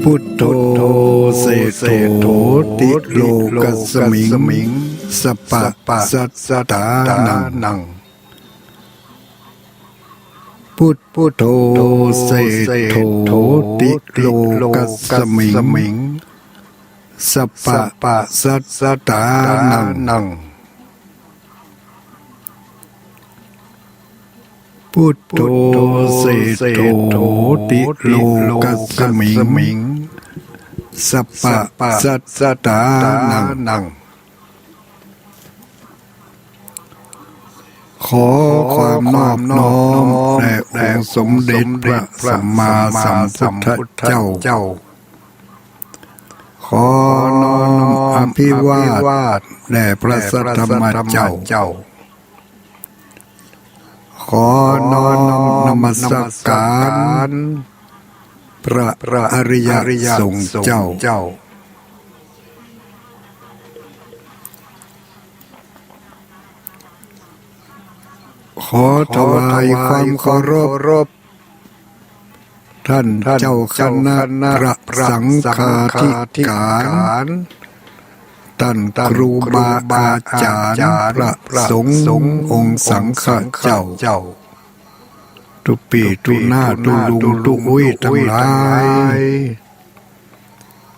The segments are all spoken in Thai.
พุทโธเสโธติโลกัสมิงสปะสัตตานังพุทโธเสโธติโลกัสมิงสปะสัตตานังพุทโธเสโธติโลกัสมิงสปะสัตตานังขอความนอบน้อมแด่องค์สมเด็จพระสัมมาสัมพุทธเจ้าขอน้อมอภิวาทแด่พระสัทธรรมเจ้าขอน้อมนมัสการพระอริยสงฆ์เจ้าขอถวายความเคารพท่านเจ้าคณะพระสังฆาธิการท่านครูบาอาจารย์พระสงฆ์องค์สังฆเจ้าทุปีทุหน้าทุลุงทุอุ้ยทั้งหลาย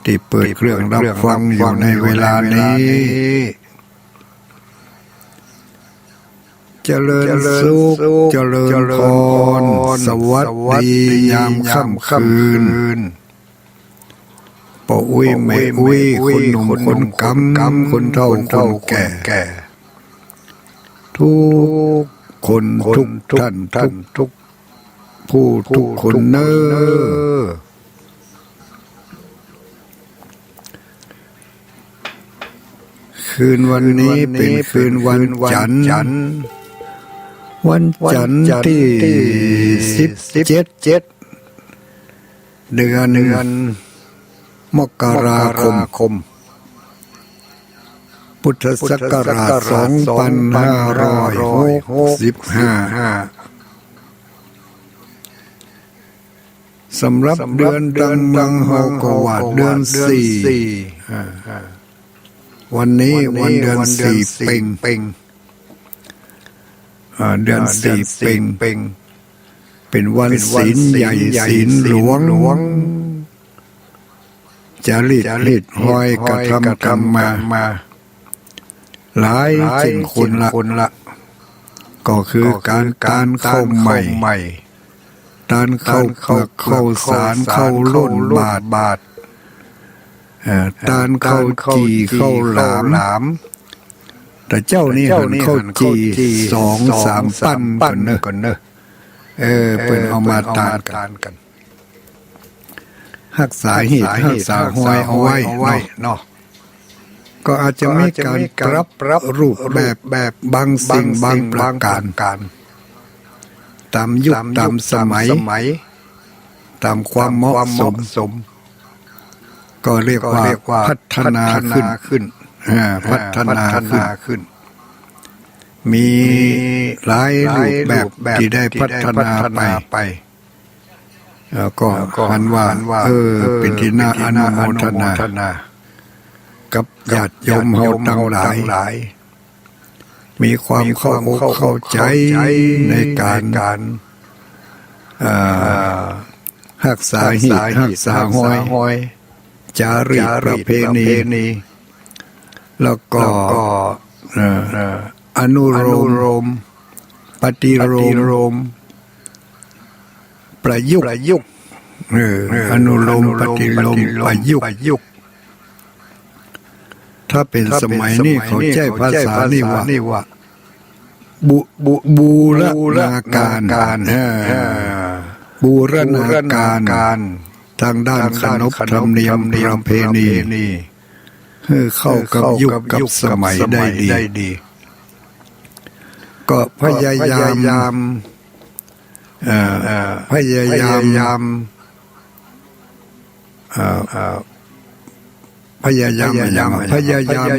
ที่เปิดเครื่องรับฟังอยู่ในเวลานี้เจริญสุขเจริญพรสวัสดียามค่ำคืนป่าอุ้ยแม่อุ้ยคนหนุ่มคนกำคนเฒ่าคนแก่ทุกคนทุกท่านทุกผู้ทุกคนเนอคืนวันนี้เป็นคืนวันจันทร์ที่17เดือนมกราคมพุทธศักราช2565สำหรับเดือนดังเมืองเฮาก็ว่าเดือน4วันนี้วันเดือน4เพ็งเดือน4เพ็งเป็นวันศีลใหญ่ศีลหลวงจารีตห้อยกระทำกรรมมาหลายเช่นคนละก็คือการเข้าใหม่การเข้าเปลือกเข้าสารเข้าล้นบาทการเข้าจีเข้าหลามแต่เจ้านี่หันเข้าจี2-3 ปั้นก่อนเนอะเป็นเอามาตานกันรักษาเหตุรักษาห้อยเอาไว้เนาะก็อาจจะมีการรับรูปแบบบางสิ่งบางประการตามยุคตามสมัยตามความเหมาะสมก็เรียกว่าพัฒนาขึ้นพัฒนาขึ้นมีหลายรูปแบบที่ได้พัฒนาไปก็มันว่าเป็นที่น่าอนุโมทนากับญาติโยมเฮาทั้งหลายมีความเข้าใจในการรักษาหีบรักษาห้อยจารีตประเพณีแล้วก็อนุโลมปฏิโลมประยุกต์อนุโลมปฏิโลมประยุกต์ถ้าเป็นสมัยนี้เขาใช้ภาษานี่ว่าบูรณาการบูรณาการทางด้านขนบธรรมเนียมประเพณีเข้ากับยุคกับสมัยได้ดีก็พยายามอย่าง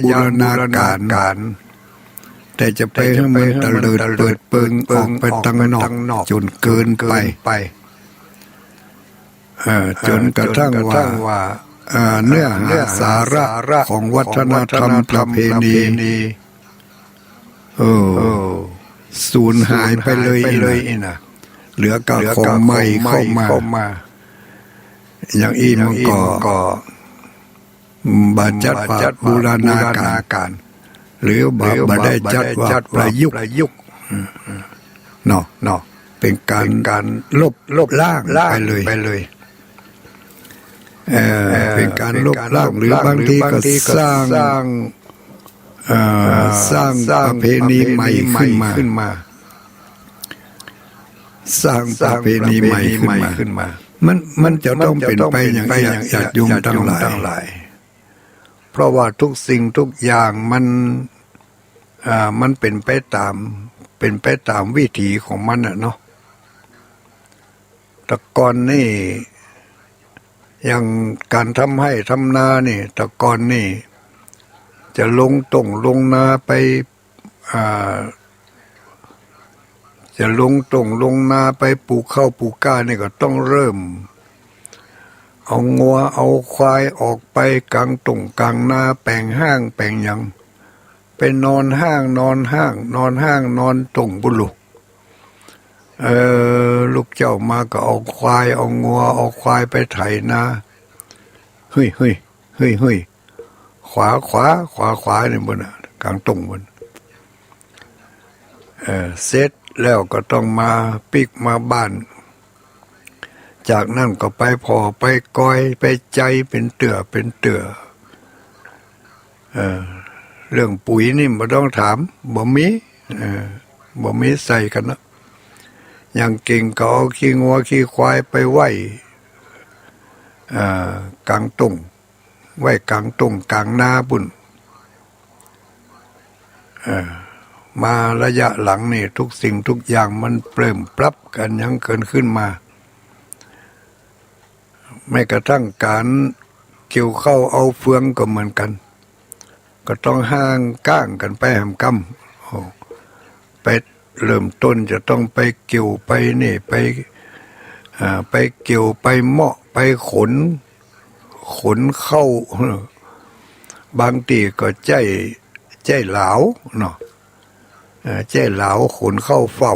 บูรณาการแต่จะไปให้มันตะเลิดเปิดเปิงออกไปทางนอกจนเกินไป จนกระทั่งว่าเนื้อหาสาระของวัฒนธรรมประเพณีสูญหายไปเลยนะเหลือกับของใหม่เข้ามาอย่างอีมันก็บาจัดบูรณาการหรือบาได้จัดว่าประยุกต์เนาะเป็นการลบล้างไปเลยเป็นการลบล้างหรือบางทีก็สร้างประเพณีใหม่ขึ้นมาสร้างประเพณีใหม่ขึ้นมามันจะต้องเป็นไปอย่างญาติโยมทั้งหลายเพราะว่าทุกสิ่งทุกอย่างมันเป็นไปตามวิถีของมันเนาะแต่ก่อนนี่อย่างการทำให้ทำนานี่แต่ก่อนนี่จะลงนาไปจะลงนาไปปลูกข้าวปลูกกล้านี่ก็ต้องเริ่มเอางัวเอาควายออกไปกลางกลางนาแปลงห้างแปลงหยังไปนอนห้างนอนบุลุลูกเจ้ามาก็เอาควายเอางัวเอาควายไปไถนาเฮ้ยขวาเนี่ยบนกลางบนเสร็จแล้วก็ต้องมาปิกมาบ้านจากนั้นก็ไปพอไปก้อยไปใจเป็นเตื่อเรื่องปุ๋ยนี่ไม่ต้องถามบ่มีใส่กันนะอย่างเก่งก็เอาขี้งัวขี้ควายไปไว้กลางไว้กลางนาบุญมาระยะหลังนี่ทุกสิ่งทุกอย่างมันเปริ่มปรับกันยังเกินขึ้นมาไม่กระทั่งการเกี่ยวเข้าเอาเฟืองก็เหมือนกันก็ต้องห่างก้างกันไปแหมกำไปเริ่มต้นจะต้องไปเกี่ยวไปนี่ไปเกี่ยวไปเหมาะไปขนเข้าบางทีก็ใจเหลาเนาะใจเหลาขนเข้าเฝ้า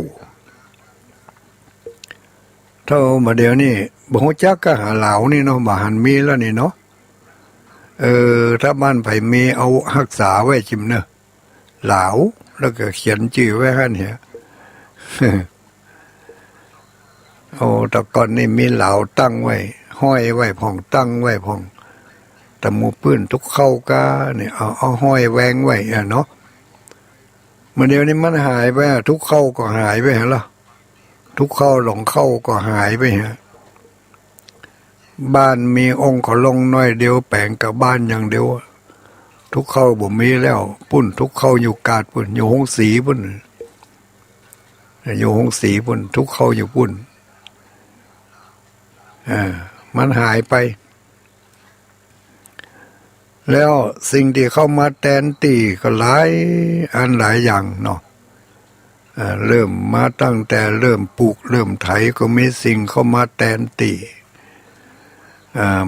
เท่ามาเดี๋ยวนี้บ่ฮู้จักก็หาเหลานี่เนาะบ่หันมีแล้วนี่เนาะถ้าบ้านไผมีเอารักษาไว้จิมเนอะเหลาแล้วก็เขียนชื่อไว้หั่นเหี่ยแต่ก่อนนี่มีเหลาตั้งไว้ห้อยไว้พ่องตั้งไว้พ่องแต่หมู่ปื้นทุกเข้ากาเนี่ยเอาห้อยแวงไว้เนาะเมื่อเดี๋ยวนี้มันหายไปทุกเข้าก็หายไปฮะล่ะทุกเข้าหลงเข้าก็หายไปฮะบ้านมีองค์ก็ลงน้อยเดียวแปลงกับบ้านอย่างเดียวทุกเข้าบ่มีแล้วปุ้นทุกเข้าอยู่กาดปุ้นอยู่หงสีปุ้นอยู่หงสีปุ้นทุกเข้าอยู่ปุ้นมันหายไปแล้วสิ่งที่เข้ามาแทนตีก็หลายอย่างเนาะเริ่มมาตั้งแต่เริ่มปลูกเริ่มไถก็มีสิ่งเข้ามาแทนตี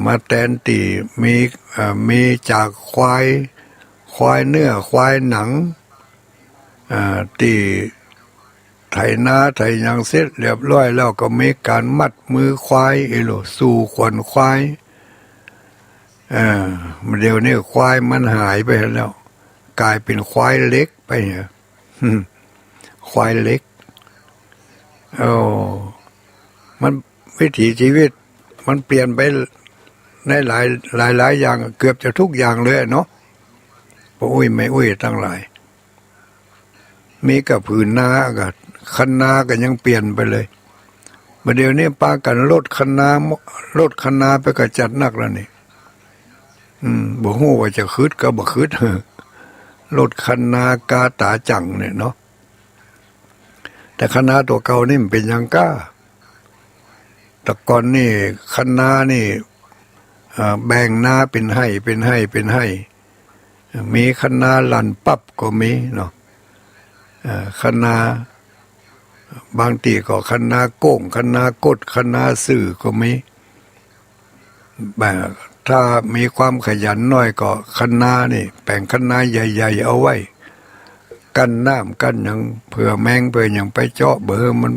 มาแทนตีมีจากควายเนื้อควายหนังตีไถนาไถหยังเสร็จเรียบร้อยแล้วก็มีการมัดมือควายสู่ขวัญควายเดี๋ยวนี้ควายมันหายไปแล้วกลายเป็นควายเล็กไปเนี่ยควายเล็กมันวิถีชีวิตมันเปลี่ยนไปในหลายอย่างเกือบจะทุกอย่างเลยเนาะพอไม่ตั้งหลายมีกับผืนนากับคันนาก็ยังเปลี่ยนไปเลยเดี๋ยวนี้ปากันรถคันนาไปกระจัดนักแล้วนี่บ่ฮู้ว่าจะคืดก็บ่คืดรถคันนากาตาจังเนี่ยเนาะแต่คันนาตัวเก่านี่มันเป็นยังก้าแต่ก่อนนี่คันนานี่แบ่งนาเป็นให้มีคันนาลั่นปั๊บก็มีเนาะคันนาบางทีก็คันนาโก้งคันนากดคันนาสื่อก็มี แบบถ้ามีความขยันน้อยก็คะน้านี่แป่งคะน้าใหญ่ๆเอาไว้กันน้ำกันอย่างเผื่อแมงเผื่ออย่างไปเจาะเบอร์มัน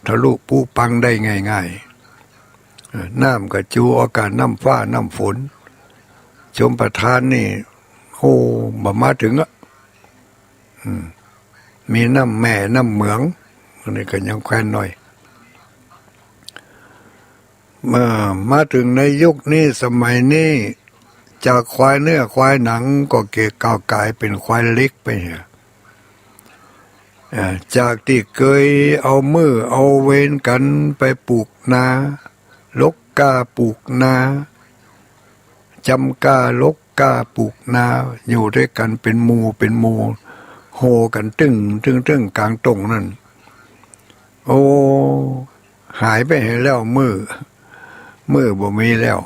ทะลุปูปังได้ง่ายๆน้ำกับจูอากาศน้ำฟ้าน้ำฝนชมประทานนี่โอ้บ่มาถึงอ่ะมีน้ำแม่น้ำเหมืองนี่ก็ยังแคว้นหน่อยมาถึงในยุคนี้สมัยนี้จากควายเนื้อควายหนังก็เกะก้าวกลายเป็นควายเล็กไปเนี่ยจากที่เคยเอามือเอาเวนกันไปปลูกนาลกกาปลูกนาจำกาลกกาปลูกนาอยู่ด้วยกันเป็นหมู่โหกันตึ้งกลางตรงนั่นโอ้หายไปเห็นแล้วมือบ่มีแล้ว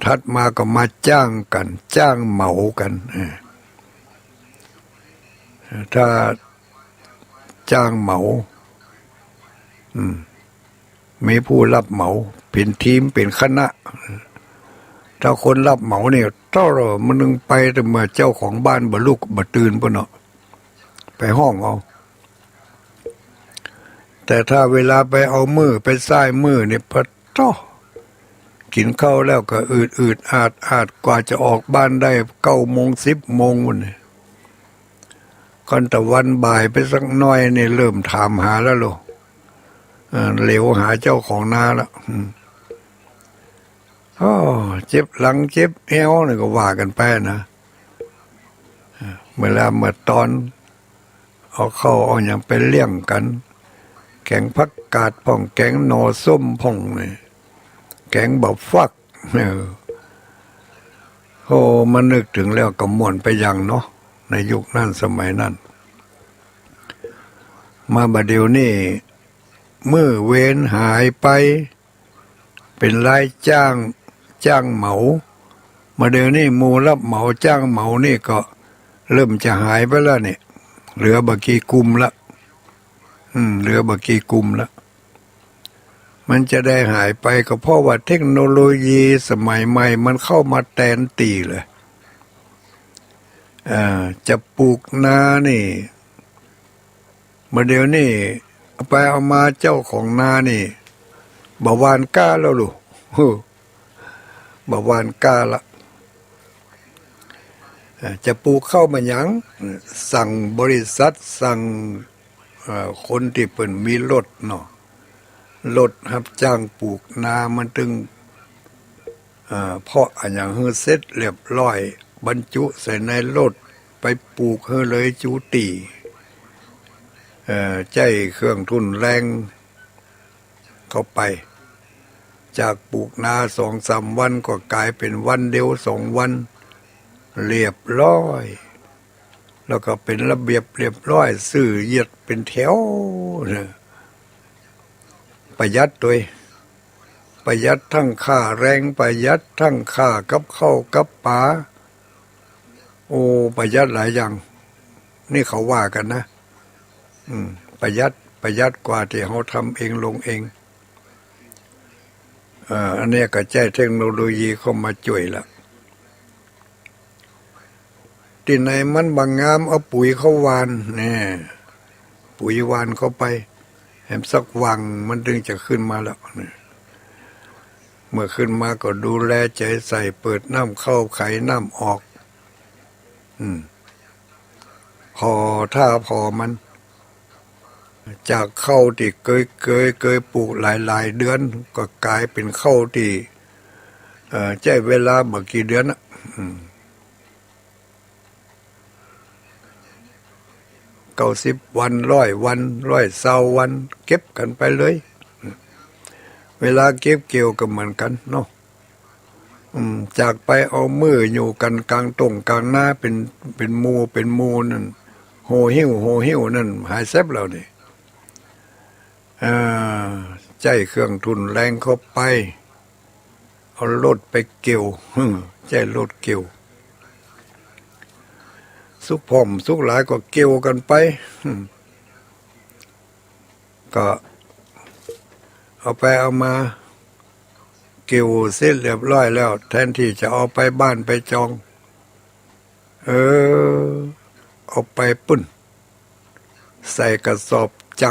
ถัดมาก็มาจ้างกันจ้างเหมากันถ้าจ้างเหมามีผู้รับเหมาเป็นทีมเป็นคณะถ้าคนรับเหมาเนี่ยถ้าเรามันนึงไปแต่เมื่อเจ้าของบ้านบ่ลุกบ่ตื่นป่ะเนาะไปห้องเอาแต่ถ้าเวลาไปเอามือไปซ้ายมือเนี่ยพะต้อกินข้าวแล้วก็อืดอาดกว่าจะออกบ้านได้9 โมง 10 โมงวันนี้ก่อนตะวันบ่ายไปสักน้อยเนี่ยเริ่มถามหาแล้วลูกเหลวหาเจ้าของนาแล้วเจ็บหลังเจ็บเอวนี่ก็ว่ากันไปนะเมื่อตอนเอาเข้าเอาอย่างไปเลี้ยงกันแกงผักกาดพ่องแกงหน่อส้มพ่องนี่แกงบะฟักมันนึกถึงแล้วก็ม่วนไปอย่างเนาะในยุคนั้นสมัยนั้นมาบัดเดี๋ยวนี้มือเว้นหายไปเป็นรายจ้างเหมามาเดี๋ยวนี้หมู่รับเหมาจ้างเหมานี่ก็เริ่มจะหายไปแล้วเนี่ยเหลือบักกี่กลุ่มละเหลือบักกี่กลุ่มละมันจะได้หายไปก็เพราะว่าเทคโนโลยีสมัยใหม่มันเข้ามาแทนตีเลยจะปลูกนานี่มาเดี๋ยวนี้เอาไปเอามาเจ้าของนานี่บ่หวานก้าแล้วลูกบ่หวานก้าละจะปลูกเข้ามาหยังสั่งบริษัทสั่งคนที่เปิ่นมีรถเนาะรถรับจ้างปลูกนามันถึงเพาะอันอย่างเฮือเสร็จเรียบร้อยบรรจุใส่ในรถไปปลูกเฮือเลยจูตีใจเครื่องทุนแรงเข้าไปจากปลูกนา2-3 วันก็กลายเป็นวันเดียว2 วันเรียบร้อยแล้วก็เป็นระเบียบเรียบร้อยซื้อเหยียดเป็นแถวประหยัดด้วยประหยัดทั้งค่าแรงประหยัดทั้งค่ากับข้าวกับปลาประหยัดหลายอย่างนี่เขาว่ากันนะประหยัดกว่าที่เขาทำเองลงเองอันนี้ก็ใช้เทคโนโลยีเข้ามาช่วยละที่ไหนมันบางงามเอาปุ๋ยเข้าหวานเนี่ยปุ๋ยหวานเข้าไปแหมสักวังมันถึงจะขึ้นมาแล้วเนี่ยเมื่อขึ้นมาก็ดูแลใจใส่เปิดน้ำเข้าไขน้ำออกพอมันจากข้าวที่เคยปลูกหลายเดือนก็กลายเป็นข้าวที่ใช้เวลาบ่กี่เดือน90 วัน100 วัน120 วันเก็บกันไปเลยเวลาเก็บเกี่ยวก็เหมือนกันเนาะจากไปเอามืออยู่กันกลางตรงกลางหน้าเป็นหมู่นั่นโหหิ้วนั่นหายแซบแล้วนี่ใจเครื่องทุนแรงเข้าไปเอารถไปเกี่ยวใจรถเกี่ยวสุกผอมสุกหลายก็เกี่ยวกันไปก็เอาไปเอามา เกี่ยวเสร็จเรียบร้อยแล้วแทนที่จะเอาไปบ้านไปจองเอาไปปุ้นใส่กระสอบจั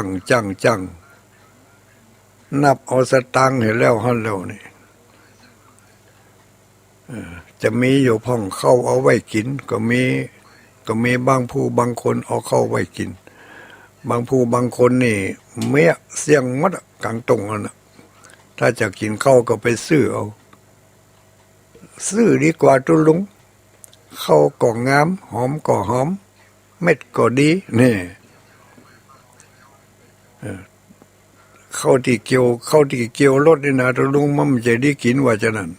งนับเอาสตางค์เห็นแล้วฮั่นแล้วนี่จะมีอยู่พ่องเข้าเอาไว้กินก็มีบางผู้บางคนเอาเข้าไว้กินบางผู้บางคนนี่เมียเสี่ยงมัดกลางตรงนั่นนะถ้าจะกินข้าวก็ไปซื้อเอาซื้อดีกว่าตุลุงข้าวก็งามหอมก็หอมเม็ดก็ดีนี่ข้าวที่เกี่ยวรสนี่นะตุลุงมันจะได้กินว่าจะนั่น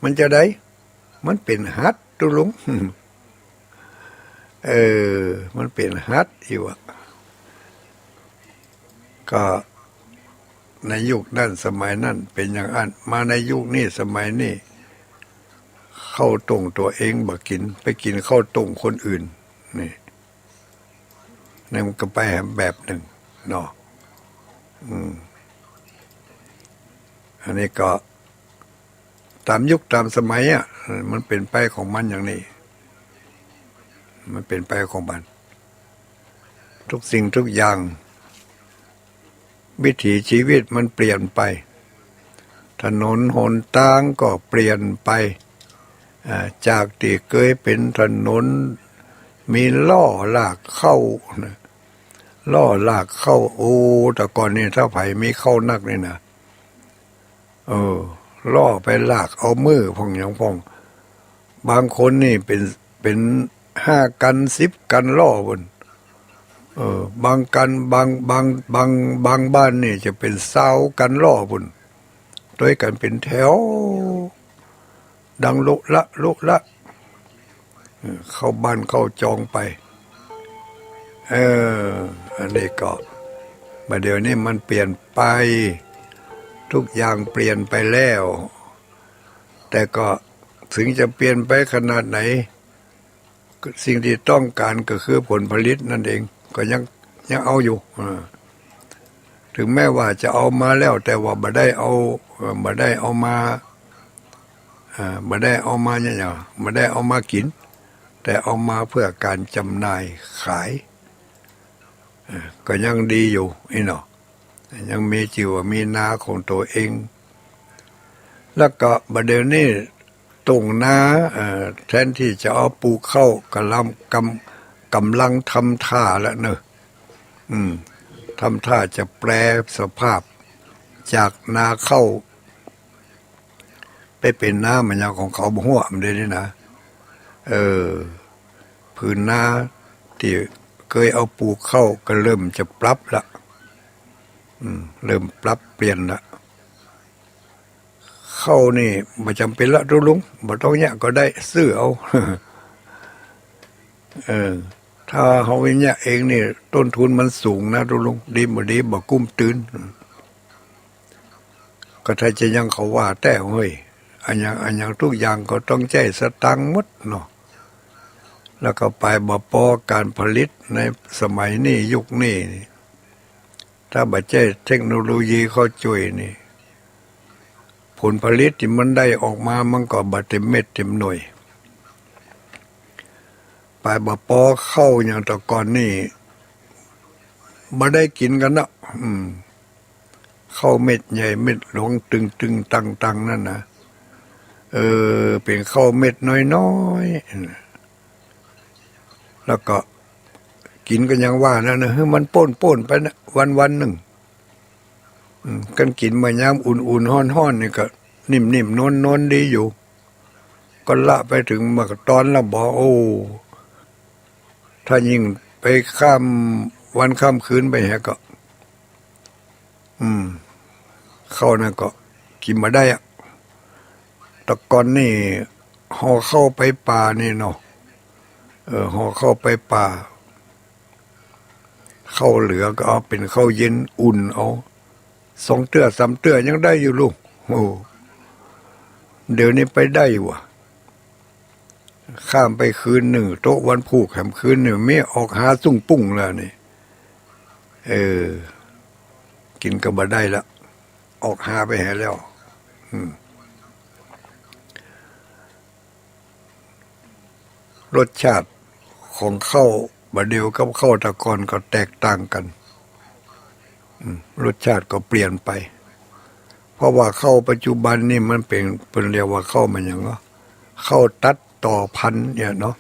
มันจะได้มันเป็นฮัดตุลุงมันเป็นฮัดอยู่อะก็ในยุคนั้นสมัยนั้นเป็นอย่างอันมาในยุคนี้สมัยนี้เข้าตรงตัวเองบ่กินไปกินข้าวตรงคนอื่นนี่มันก็ไปแบบหนึ่งเนาะอันนี้ก็ตามยุคตามสมัยอ่ะมันเป็นไปของมันอย่างนี้มันเป็นไปของมันทุกสิ่งทุกอย่างวิถีชีวิตมันเปลี่ยนไปถนนหนทางก็เปลี่ยนไปจากที่เคยเป็นถนนมีล่อลากเข้าล่อลากเข้าแต่ก่อนนี่ถ้าไผมีเข้านักนี่นะล่อไปลากเอามือพองอย่างพองบางคนนี่เป็น5 กัน10 กันล่อบนบางกันบางบ้านนี่จะเป็น20 กันล่อบนด้วยกันเป็นแถวดังลุละเข้าบ้านเข้าจองไปอันนี้ก็มาเดี๋ยวนี้มันเปลี่ยนไปทุกอย่างเปลี่ยนไปแล้วแต่ก็ถึงจะเปลี่ยนไปขนาดไหนสิ่งที่ต้องการก็คือผลผลิตนั่นเองก็ยังเอาอยู่ถึงแม้ว่าจะเอามาแล้วแต่ว่าบ่ได้เอามาเนี่ยบ่ได้เอามากินแต่เอามาเพื่อการจำหน่ายขายก็ยังดีอยู่เนาะยังมีจิวมีนาของตัวเองแล้วก็บัดเดี๋ยวนี้ตรงนาแทนที่จะเอาปลูกข้าวกำลังทำท่าแล้วเนอะทำท่าจะแปลสภาพจากนาข้าวไปเป็นนามันยังของเขาบ่หัวมันได้นี่นะพื้นนาที่เคยเอาปลูกข้าวก็เริ่มจะปรับละเริ่มปรับเปลี่ยนละเข้านี่ไม่จำเป็นละทุลุงบ่ต้องเนี่ยก็ได้ซื้อเอาถ้าเขาเนี่ยเองนี่ต้นทุนมันสูงนะทุลุงดีบ่กุ้มตื่นก็ถ้าจะยังเขาว่าแต่เฮ้ยอันอย่างทุกอย่างก็ต้องใช้สตังค์หมดเนาะแล้วก็ไปบ่พอการผลิตในสมัยนี้ยุคนี้ถ้าบ่ใช้เทคโนโลยีเขาช่วยนี่ผลผลิตที่มันได้ออกมามันก็บ่เต็มเม็ดเต็มหน่วยไปบ่พอเข้าอย่างแต่ก่อนนี่บ่ได้กินกันนะข้าวเม็ดใหญ่เม็ดหลวงตึงตังนั่นนะเป็นข้าวเม็ดน้อยๆแล้วก็กินกันยังว่านั่นนะมันป่นไปนะวันหนึ่งกันกินมายามอุ่นๆฮ้อนๆนี่ก็นิ่มๆนวลๆดีอยู่ก็ละไปถึงมาตอนละบ่ถ้ายิ่งไปข้ามวันข้ามคืนไปฮะก็เข้านั่นก็กินมาได้อะแต่ก่อนนี่ห่อเข้าไปป่านี่เนาะห่อเข้าไปป่าเข้าเหลือก็เอาเป็นข้าวเย็นอุ่นเอา2 เตื้อ 3 เตื้อยังได้อยู่ลูกเดี๋ยวนี้ไปได้วะข้ามไปคืนหนึ่งโต๊ะวันผูกแหมคืนหนึ่งไม่ออกหาสุ่งปุ้งแล้วนี่กินก็บ่ได้ละอ ออกหาไปให้แล้วรสชาติของข้าวบะเดียวกับข้าวตะกอนก็แตกต่างกันรสชาติก็เปลี่ยนไปเพราะว่าข้าวปัจจุบันนี่มันเป็นเรียกว่าข้าวมันอย่างเนาะข้าวตัดต่อพันธุ์เนี่ยเนาะ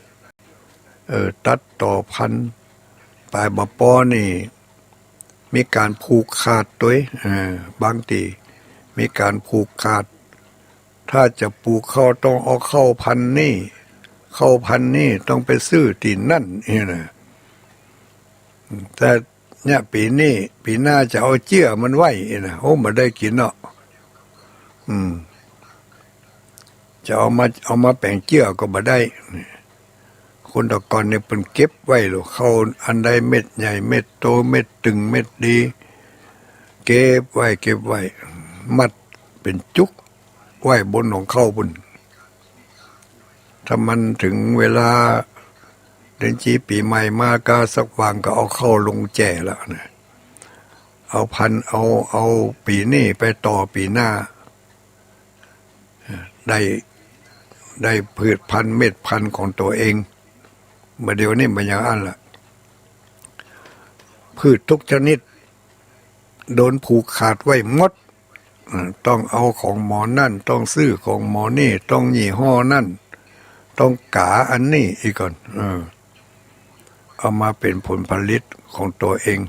ตัดต่อพันธุ์ปลายบะปอนี่มีการผูกขาดด้วยบางทีมีการผูกขาดถ้าจะปลูกข้าวต้องเอาข้าวพันธุ์นี่ข้าวพันธุ์นี่ต้องไปซื้อที่นั่นนี่นะแต่เนี่ยปีหน้าจะเอาเจี้ยมันไว้นะโอ้มาได้กินเนาะจะเอามาแปลงเจี้ยก็มาได้คนตะกอนเนี่ยเป็นเก็บไว้หรอเขาอันใดเม็ดใหญ่เม็ดโตเม็ดตึงเม็ดดีเก็บไว้มัดเป็นจุกไว้บนของเขาบนถ้ามันถึงเวลาเดือนจีปีใหม่มาก็สักวางก็เอาเข้าลงแจ่แล้วนะเอาพันเอาปีนี้ไปต่อปีหน้าได้พืชพันธุ์เม็ดพันธุ์ของตัวเองเมื่อเดี๋ยวนี้มันอย่างอันละพืชทุกชนิดโดนผูกขาดไว้หมดต้องเอาของหมอนั่นต้องซื้อของหมอนี่ต้องยี่ห้อนั่นต้องกาอันนี้อีกก่อนเอามาเป็นผลผลิตของตัวเอง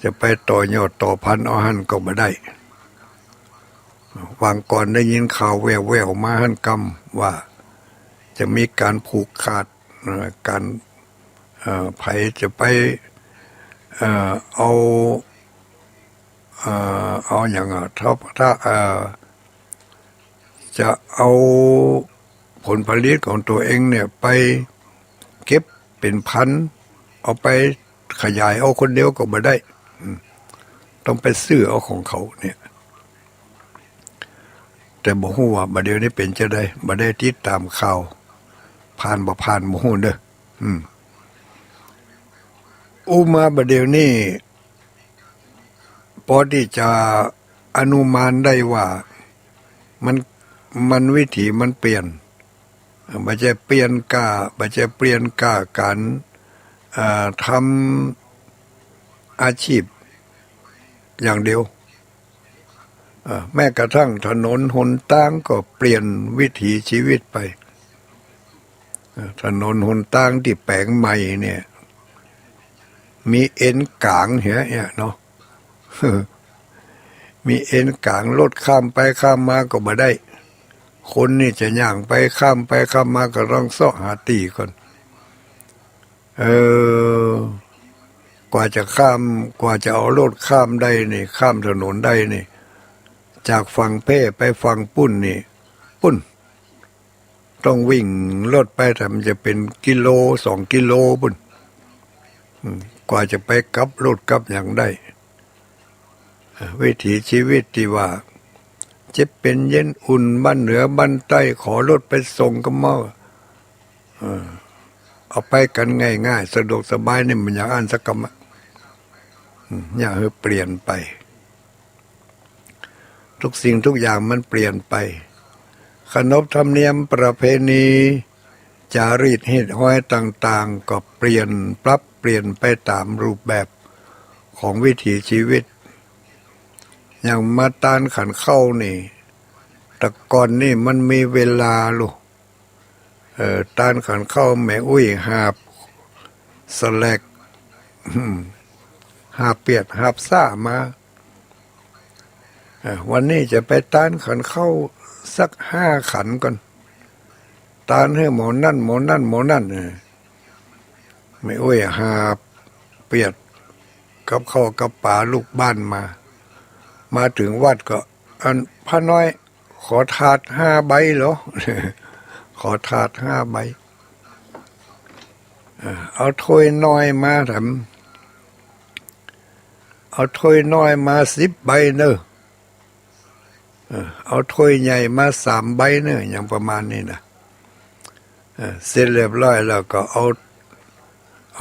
จะไปต่อยอดต่อพันธุ์เอาหันก็ไม่ได้วางก่อนได้ยินข่าวแว่วๆมาหันกำว่าจะมีการผูกขาดการไผจะไปเอาอย่างถ้าจะเอาผลผลิตของตัวเองเนี่ยไปเก็บเป็นพันเอาไปขยายเอาคนเดียวก็ไม่ได้ต้องไปซื้อเอาของเขาเนี่ยแต่บ่ฮู้ว่าบัดเดี๋ยวนี้เป็นจะได้บ่ได้ติดตามข่าวผ่านบ่ฮู้เด้อมาบัดเดี๋ยวนี้พอที่จะอนุมานได้ว่ามันวิถีมันเปลี่ยนบ่ใช่เปลี่ยนการทำอาชีพอย่างเดียวแม้กระทั่งถนนหนทางก็เปลี่ยนวิถีชีวิตไปถนนหนทางที่แปลงใหม่เนี่ยมีเอ็นกลางเหี้ยเนาะมีเอ็นกลางรถข้ามไปข้ามมาก็บ่ได้คนนี่จะย่างไปข้ามมาก็ต้องเสาะหาตีก่อนกว่าจะเอารถข้ามได้นี่ข้ามถนนได้นี่จากฝั่งเพ่ไปฝั่งปุ้นนี่ปุ้นต้องวิ่งรถไปแต่มันจะเป็นกิโล2 กิโลปุ้นกว่าจะไปกลับรถกลับอย่างได้วิถีชีวิตที่ว่าจะเป็นเย็นอุ่นบ้านเหนือบ้านใต้ขอรถไปส่งก็มาเอาไปกันง่ายๆสะดวกสบายนี่มันอย่างอันสักกรรมอย่าให้เปลี่ยนไปทุกสิ่งทุกอย่างมันเปลี่ยนไปขนบธรรมเนียมประเพณีจารีตเหตุห้อยต่างๆก็เปลี่ยนปรับเปลี่ยนไปตามรูปแบบของวิถีชีวิตอย่างมาตานขันเข้านี่แต่ก่อนนี่มันมีเวลาลูกตานขันเข้าแม่อุ้ยหาบสแลกหาเปียดหาบซ่ามาวันนี้จะไปตานขันเข้าสัก5 ขันก่อนตานให้หมอนั่นไม่อุ้ยหาเปียดกับข้าวกับป่าลูกบ้านมาถึงวัดก็อันพระน้อยขอถาด5 ใบเหรอ ขอถาด5 ใบเอาถ้วยน้อยมาทำเอาถ้วยน้อยมา10 ใบเนอะเอาถ้วยใหญ่มา3 ใบเนอะอย่างประมาณนี้นะเสร็จเรียบร้อยแล้วก็เอ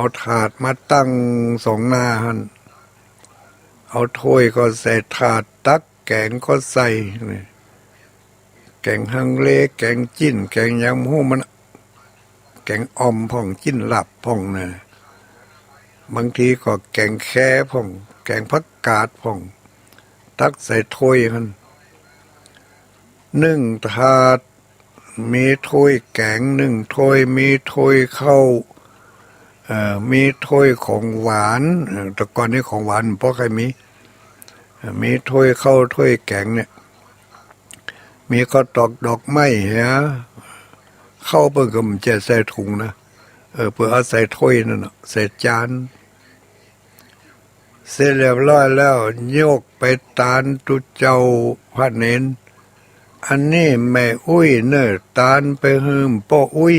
าถาดมาตั้ง2 หน้าหัน เอาถ้วยก็ใส่ถาดตักแกงก็ใส่แกงฮังเลแกงจิ้นแกงยำหูมันแกงอ่อมพ่องจิ้นหลับพ่องเนี่ยบางทีก็แกงแค่พ่องแกงผักกาดพ่องตักใส่ถ้วยมันนึ่งถาดมีถ้วยแกงนึ่งถ้วยมีถ้วยข้าวมีถ้วยของหวานแต่ก่อนนี้ของหวานเพราะใครมีถ้วยข้าวถ้วยแกงเนี่ยมีข้าวตอกดอกไม้ฮะเข้าเปิ่นก็มันจะใส่ถุงนะเพื่อเอาใส่ถ้วยนั่นน่ะใส่จานเสร็จเรียบร้อยแล้วโยกไปตานตุเจ้าพระเนนอันนี้แม่อุ้ยเนอตานไปหืมป้ออุ้ย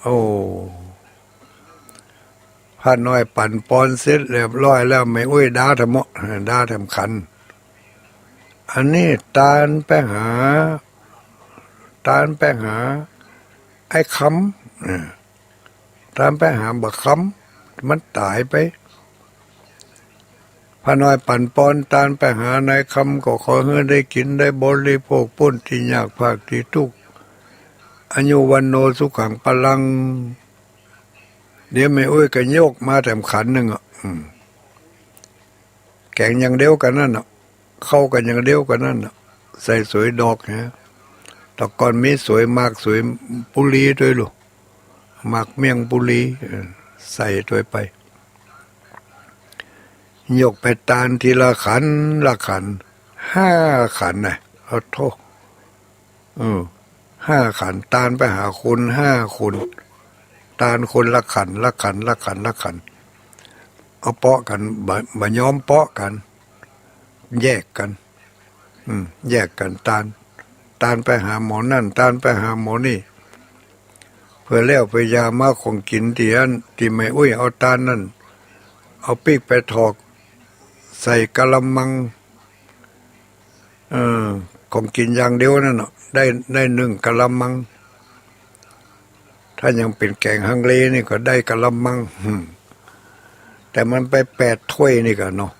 โอ้พระน้อยปั่นปอนเสร็จเรียบร้อยแล้วแม่อุ้ยด่าทำขันอันนี้ตานไปหาไอ้คำตานไปหาบักคำมันตายไปพระน้อยปั่นปอนตานไปหานายคำก็ขอให้ได้กินได้บริโภคพ้นที่ยากภาคที่ทุกข์อายุวันโนสุขังพลังเดี๋ยวไม่อุ้ยกันโยกมาแถมขันหนึ่งแกงอย่างเดียวกันนั่นเข้ากันอย่างเดียวกันนั่นใส่สวยดอกฮะแต่ก่อนมีสวยมากสวยปุรีด้วยลูกมากเมี่ยงปุรีใส่ด้วยไปยกไปตานทีละขัน5 ขันนะเอาโทษ5 ขันตานไปหาคุณ5 คนตานคนละขันเอาเปาะกันบ่ย้อมเปาะกันแยกกันแยกกันตานไปหาหมอนั่นตานไปหาหมอนี่เพื่อแล้วไปยามาของกินที่ไม่อุ้ยเอาตานนั่นเอาปีกไปถอกใส่กะละมังของกินอย่างเดียวนั่นได้1 กะละมังถ้ายังเป็นแกงฮังเลนี่ก็ได้กะละมังแต่มันไป8 ถ้วยนี่ก็เนาะ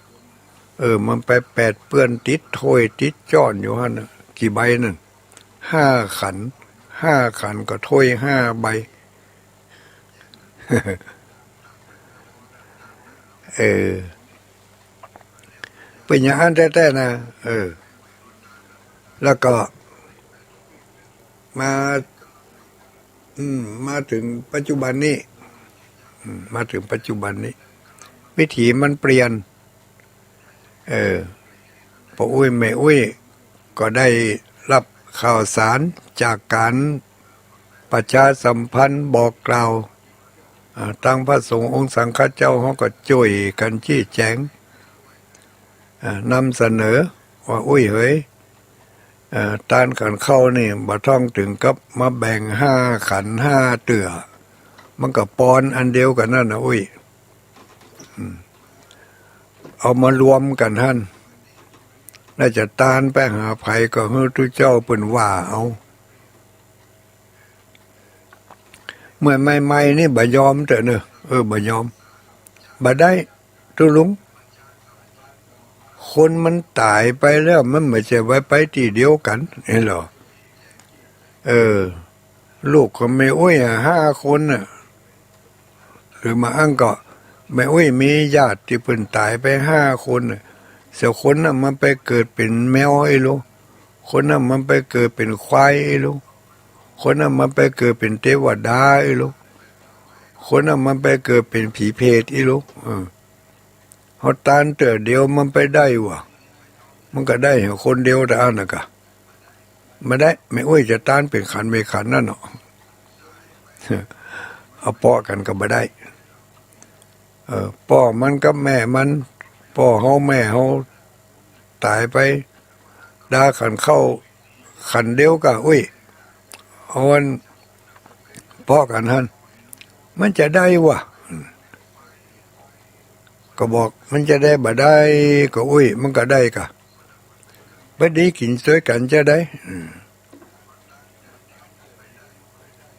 มันไป8 เปื้อนติดถ้วยติดจ้อนอยู่หั่นกี่ใบนั่น5 ขันก็ถ้วย5 ใบเป็นอย่างนั้นแท้ๆนะแล้วก็มาถึงปัจจุบันนี้วิถีมันเปลี่ยนพ่ออุ้ยแม่อุ้ยก็ได้รับข่าวสารจากการประชาสัมพันธ์บอกกล่าวทางพระสงฆ์องค์สังฆเจ้าเขาก็ช่วยกันชี้แจงนำเสนอว่าอุ้ยเฮ้ยตานขันเข้านี่บ่ท่องถึงกับมาแบ่ง5 ขัน5 เตื่อมันก็ปอนอันเดียวกันนั่นนะอุ้ยเอามารวมกันท่านน่าจะตานไปหาไผก็ให้ทุกเจ้าเปิ้นว่าเอาเมื่อใหม่ๆนี่บ่ยอมเถอะเนอะบ่ยอมบ่ได้ตุลุงคนมันตายไปแล้วมันไม่ใช่ไว้ไปที่เดียวกันเห็นหรอลูกของแม่อุ้ย5 คนน่ะหรือมาอ้างก็แม่อุ้ยมีญาติที่เพิ่นตายไป5 คนน่ะเสียคนน่ะมันไปเกิดเป็นแมวไอ้ลูกคนน่ะมันไปเกิดเป็นควายไอ้ลูกคนน่ะมันไปเกิดเป็นเทวดาไอ้ลูกคนน่ะมันไปเกิดเป็นผีเพศไอ้ลูกเฮาตานเตอเดียวมันไปได้วะมันก็ได้คนเดียวแต่อันน่ะกะไม่ได้ไม่อุ้ยจะตานเป็นขันไม่ขันนั่นเนาะเอาป้อกันก็บ่ได้ป้อมันกับแม่มันป้อเฮาแม่เฮาตายไปดาขันเข้าขันเดียวกะอุ้ยเอาวันป้อกันท่านมันจะได้วะก็บอกมันจะได้บ่ได้ก็อุ้ยมันก็ได้กะบ่ดีกินช่วยกันจะได้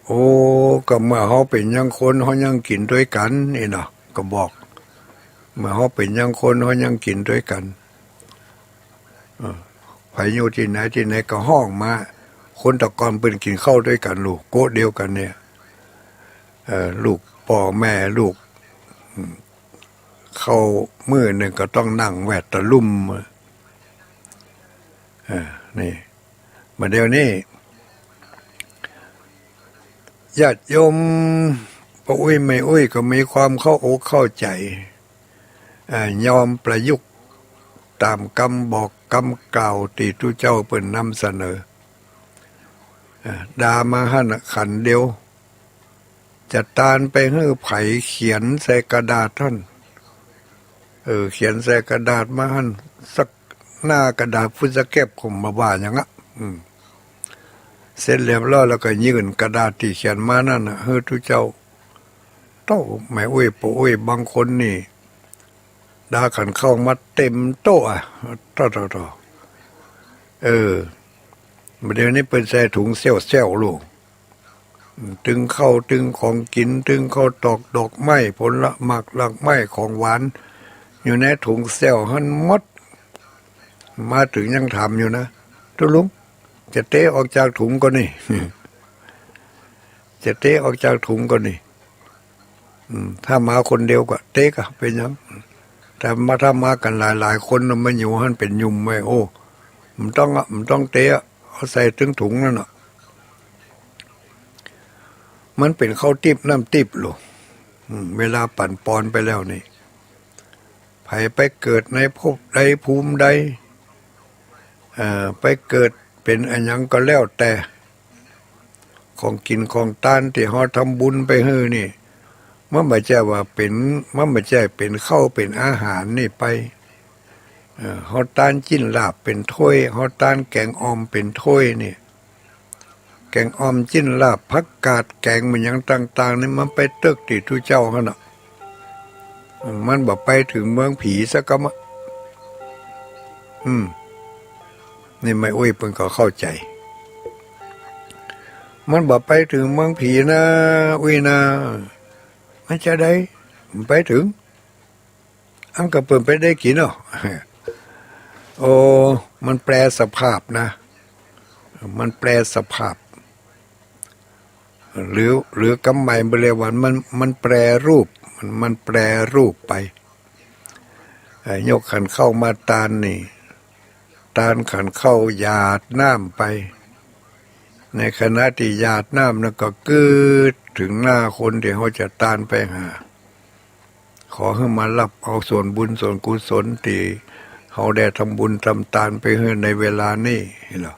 โอ้ก็เมื่อเฮาเป็นยังคนเฮายังกินด้วยกันนี่เนาะก็บอก เมื่อเขาเป็นยังคนเขายังกินด้วยกันไผอยู่ที่ไหนที่ไหนก็ห้องมาคนตะกอนเป็นกินข้าวด้วยกันลูกโก๊ะเดียวกันเนี่ยลูกพ่อแม่ลูกเข้ามือหนึ่งก็ต้องนั่งแวดตะลุ่มนี่มาเดี๋ยวนี้ญาติโยมป้าอุ้ยไม่อุ้ยก็มีความเข้าอกเข้าใจยอมประยุกต์ตามคำบอกคำกล่าวที่ทุเจ้าเปิ่นนำเสนอดามาหันขันเดียวจะตานไปให้ไผเขียนใส่กระดาษท่านเขียนใส่กระดาษมาหันสักหน้ากระดาษฟุตสเก็บผมมาว่าอย่างนั้นเสร็จเรียบร้อยแล้วก็ยื่นกระดาษที่เขียนมานั่นเฮ้ยทุเจ้าโต้แม่อุ้ยปู่อุ้ยบางคนนี่ดาขันเข้ามาเต็มโต๊ะต่อเดี๋ยวนี้เป็นใส่ถุงเซี่ยวลูกตึงเข้าตึงของกินตึงเข้าตอกดอกไม้ผลละหมากหลักไม้ของหวานอยู่ในถุงเซี่ยวหันมดมาถึงยังทำอยู่นะทุลุงจะเตะออกจากถุงก็นี่จะเตะออกจากถุงก็นี่ถ้ามาคนเดียวก็เตะก็เป็นยังแต่ถ้ามากันหลายคนมันอยู่หันเป็นยุ่มไว้โอ้มันต้องเตะเอาใส่ถึงถุงนั่นน่ะมันเป็นข้าวติบน้ำติบลูกเวลาปั่นปอนไปแล้วนี่ไผไปเกิดในภพใดภูมิใดไปเกิดเป็นอันยังก็แล้วแต่ของกินของต้านที่เขาทำบุญไปเฮ้อนี่มันไม่ใช่ว่าเป็นมันไม่ใช่เป็นข้าวเป็นอาหารนี่ไปเขาต้านจิ้นลาบเป็นถ้วยเขาต้านแกงออมเป็นถ้วยนี่แกงออมจิ้นลาบผักกาดแกงมันยังต่างๆนี่มันไปเตึกติดทุเจ้าเขาน่ะมันบอกไปถึงเมืองผีสักกะมะนี่ไม่อุ้ยเพิ่งก็เข้าใจมันบอกไปถึงเมืองผีนะอุ้ยนะมันจะได้ไปถึงอันก็เปิ่นไปได้กินเนาะโอ้มันแปลสภาพนะมันแปลสภาพหรือกำไมบริวารมันแปรรูปมันแปรรูปไปยกขันเข้ามาตาลนี่ตาลขันเข้าหยาดน้ำไปในขณะที่หยาดน้ำนั่นก็กืดถึงหน้าคนที่เขาจะตานไปหาขอให้มารับเอาส่วนบุญส่วนกุศลที่เขาได้ทำบุญทำทานไปให้ในเวลานี้เหรอ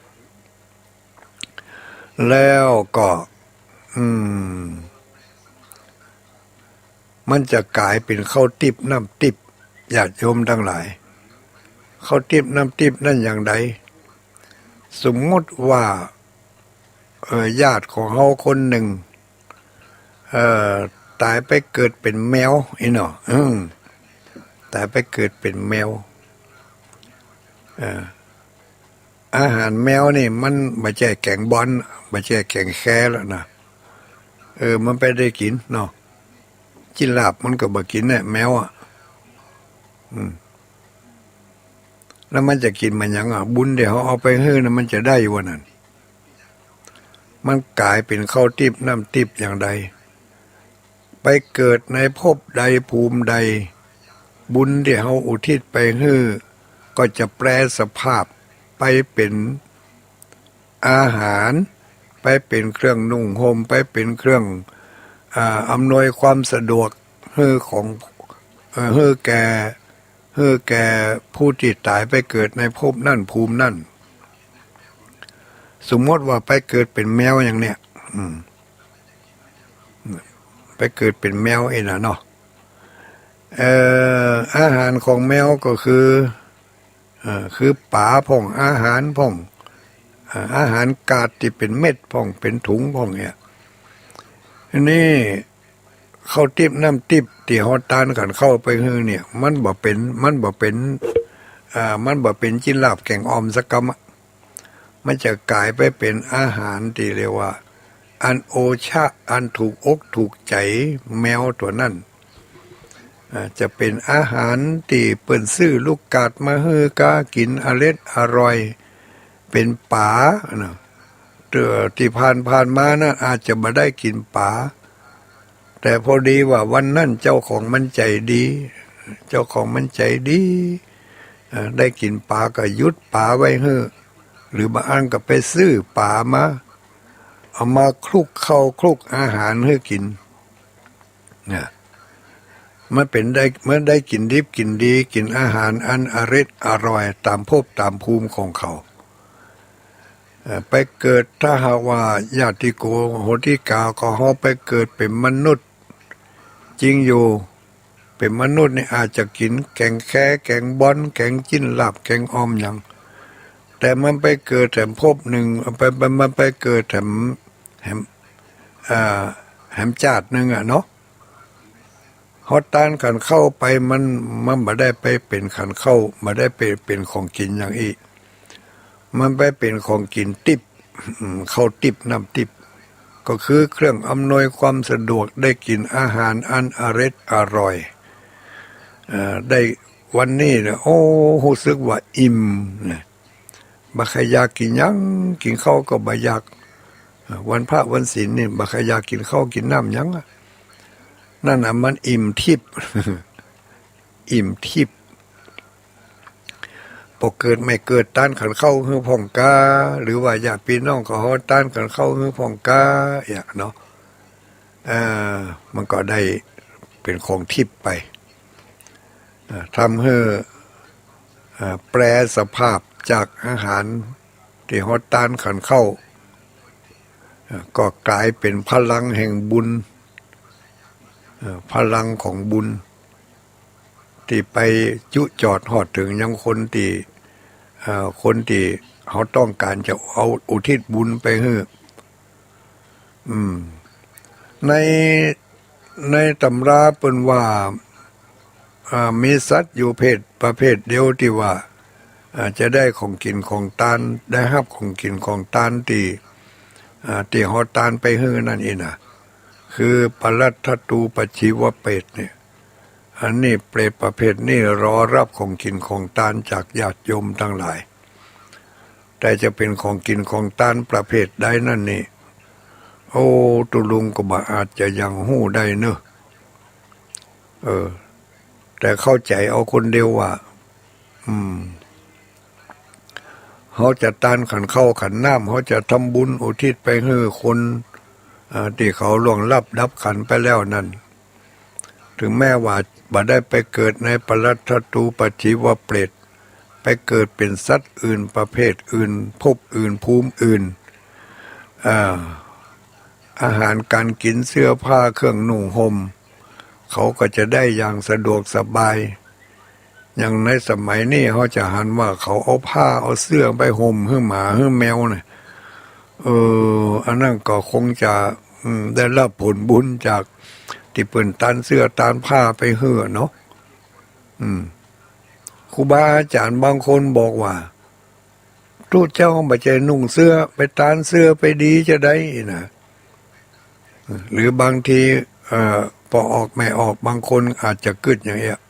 แล้วก็มันจะกลายเป็นข้าวติบน้ำติบญาติโยมทั้งหลายข้าวติบน้ำติบนั่นอย่างไรสมมติว่าญาติของเขาคนหนึ่งตายไปเกิดเป็นแมวอีเนาะตายไปเกิดเป็นแมวอาหารแมวนี่มันไม่ใช่แกงบอลไม่ใช่แกงแค่แล้วนะมันไปได้กินเนาะกินลาบมันก็บ่กินเนี่ยแมวแล้วมันจะกินมันยังบุญเดี๋ยวเขาเอาไปให้นะมันจะได้วันนั้นมันกลายเป็นข้าวติบน้ำติบอย่างใดไปเกิดในภพใดภูมิใดบุญที่เขาอุทิศไปให้ก็จะแปรสภาพไปเป็นอาหารไปเป็นเครื่องนุ่งห่มไปเป็นเครื่องอำนวยความสะดวกให้ของให้แก่ผู้ที่ตายไปเกิดในภพนั่นภูมินั่นสมมติว่าไปเกิดเป็นแมวอย่างเนี้ยไปเกิดเป็นแมวเองนะเนาะอาหารของแมวก็คือป่าพ่องอาหารพ่องอาหารกาดที่เป็นเม็ดพ่องเป็นถุงพ่องเนี่ยนี่ข้าวติบน้ำติบที่ฮอตานกันเข้าไปฮือเนี่ยมันบ่เป็นจิ้นลาบแกงออมสักกะมะมันจะกลายไปเป็นอาหารที่เรียกว่าอันโอชะอันถูกอกถูกใจแมวตัวนั้น จะเป็นอาหารที่เปิ้นซื้อลูกกาดมาฮือกากินอร่อยเป็นป๋านะที่ผ่านมานะอาจจะมาได้กินป๋าแต่พอดีว่าวันนั้นเจ้าของมันใจดี เจ้าของมันใจดีได้กินป๋าก็ยุดป๋าไว้เฮ้อหรือบางอันก็ไปซื้อป๋ามาเอามาคลุกเข้าคลุกอาหารให้กินเนี่ยมันเป็นได้เมื่อได้กินดิบกินดีกินอาหารอันอร่อยตามภพตามภูมิของเขาไปเกิดถ้าหากว่าญาติโกโหติกาก็เขาไปเกิดเป็นมนุษย์จริงอยู่เป็นมนุษย์นี่อาจจะกินแกงแค่แกงบอนแกงจิ้นลาบแกงออมอย่างแต่มันไปเกิดแถมภพหนึ่งมันไปเกิดแถมแถมจาดหนึ่งเนาะฮอตานขันเข้าไปมันมาได้ไปเป็นขันเข้ามาได้ไปเป็นของกินอย่างอีกมันไปเป็นของกินติบเข้าติบน้ำติบก็คือเครื่องอำนวยความสะดวกได้กินอาหารอันอร่อยได้วันนี้เนี่ยโอ้รู้สึกว่าอิ่มเนี่ยบักอยากกินยังกินข้าวก็บ่อยากวันพระวันศีลนี่บักอยากกินข้าวกินน้ำยังนั่นน่ะมันอิ่มทิพย์ อิ่มทิพย์พอเกิดไม่เกิดต้านขันเข้าฮือพ่องกาหรือว่าญาติพี่น้องก็ฮอต้านขันเข้าฮือพ่องกาอย่างเนาะมันก็ได้เป็นของทิพย์ไปทำให้แปรสภาพจากอาหารที่ฮอต้านขันเข้าก็กลายเป็นพลังแห่งบุญพลังของบุญที่ไปจุจอดหอดถึงยังคนที่เขาต้องการจะเอาอุทิศบุญไปให้ในตำราเป็นว่ามีสัตว์อยู่ประเภทเดียวที่ว่าจะได้ของกินของทานได้รับของกินของทานที่เขาทานไปให้นั่นเองนะคือปรัตถตูปชีวเปรตเนี่ยอันนี้เปรตประเภทนี้รอรับของกินของทานจากญาติโยมทั้งหลายแต่จะเป็นของกินของทานประเภทใดนั่นนี่โอ้ตุลุงก็บ่อาจจะยังหู้ได้เนอะแต่เข้าใจเอาคนเดียวว่าเขาจะทานขันเข้าขันน้ำเขาจะทำบุญอุทิศไปให้คนที่เขาล่วงลับดับขันไปแล้วนั่นถึงแม้ว่าบ่ได้ไปเกิดในปรัตถตูปชีวเปรตไปเกิดเป็นสัตว์อื่นประเภทอื่นภพอื่นภูมิอื่นอาหารการกินเสื้อผ้าเครื่องนุ่งห่มเขาก็จะได้อย่างสะดวกสบายอย่างในสมัยนี้เขาจะหันว่าเขาเอาผ้าเอาเสื้อไปห่มให้หมาให้แมวเนี่ยอันนั้นก็คงจะได้รับผลบุญจากที่เปิ่นตานเสื้อตานผ้าไปเหื่อเนาะครูบาอาจารย์บางคนบอกว่าทูตเจ้าบ่ใจนุ่งเสื้อไปตานเสื้อไปดีจะได้นะหรือบางทีพอออกไม่ออกบางคนอาจจะกึดอย่างเงี้ย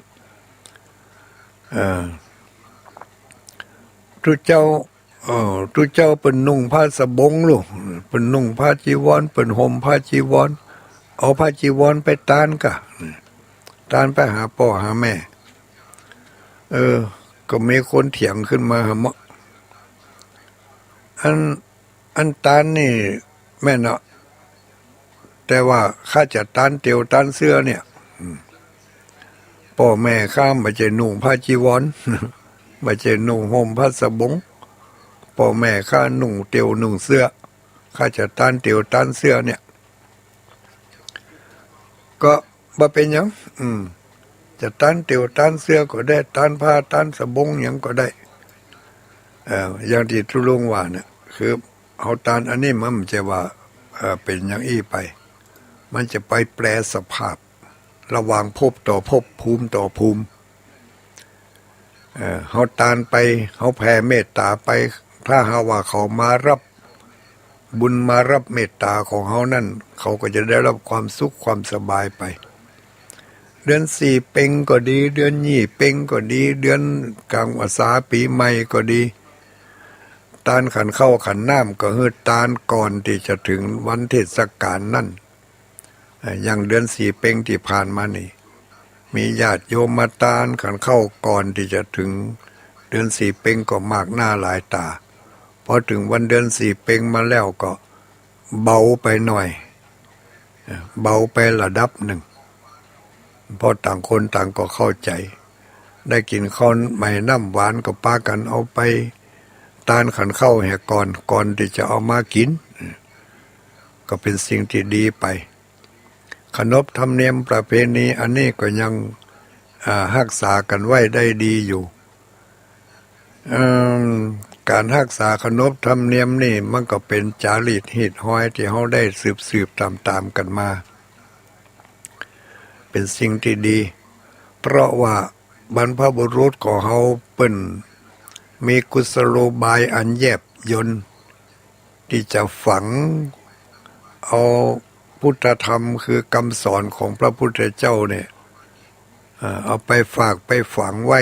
ทูตเจ้าเป็นนุ่งผ้าสบงลูกเป็นนุ่งผ้าจีวรเป็นห่มผ้าจีวรเอาผ้าจีวรไปตานกะตานไปหาพ่อหาแม่ก็มีคนเถียงขึ้นมาหมดอันตานนี่แม่เนาะแต่ว่าข้าจะตานเตียวตานเสื้อเนี่ยพ่อแม่ข้ามมาใจนุ่งผ้าจีวรมาใจนุ่งห่มผ้าสบงพ่อแม่ข้านุ่งเตียวนุ่งเสื้อข้าจะตานเตียวตานเสื้อเนี่ยก็บ่เป็นหยังจะตานเตียวตานเสื้อก็ได้ตานผ้าตานสบงหยังก็ได้อย่างที่ทุลุงว่าเนี่ยคือเอาตานอันนี้มันจะว่าเป็นอย่างอี้ไปมันจะไปแปลสภาพระหว่างภพต่อภพภูมิต่อภูมิเขาตานไปเขาแผ่เมตตาไปถ้าหาว่าเขามารับบุญมารับเมตตาของเขานั่นเขาก็จะได้รับความสุขความสบายไป เดือนสี่เพ็งก็ดีเดือนยี่เพ็งก็ดีเดือนกลางพรรษาปีใหม่ก็ดีตาลขันเข้าขันน้ำก็เฮือตาลก่อนที่จะถึงวันเทศกาลนั่นอย่างเดือนสี่เพ็งที่ผ่านมานี่มีญาติโยมมาตาลขันเข้าก่อนที่จะถึงเดือนสี่เพ็งก็มากหน้าหลายตาพอถึงวันเดือนสี่เพ็งมาแล้วก็เบาไปหน่อยเบาไประดับหนึ่งเพราะต่างคนต่างก็เข้าใจได้กินข้าวใหม่น้ำหวานก็ปากันเอาไปตาลขันเข้าแห่ก่อนที่จะเอามากินก็เป็นสิ่งที่ดีไปขนบธรรมเนียมประเพณีอันนี้ก็ยังรักษากันไว้ได้ดีอยู่การรักษาขนบธรรมเนียมนี่มันก็เป็นจารีตหิตห้อยที่เขาได้สืบตามกันมาเป็นสิ่งที่ดีเพราะว่าบรรพบุรุษของเขาเป็นมีกุศโลบายอันแยบยลที่จะฝังเอาพุทธธรรมคือคำสอนของพระพุทธเจ้าเนี่ยเอาไปฝากไปฝังไว้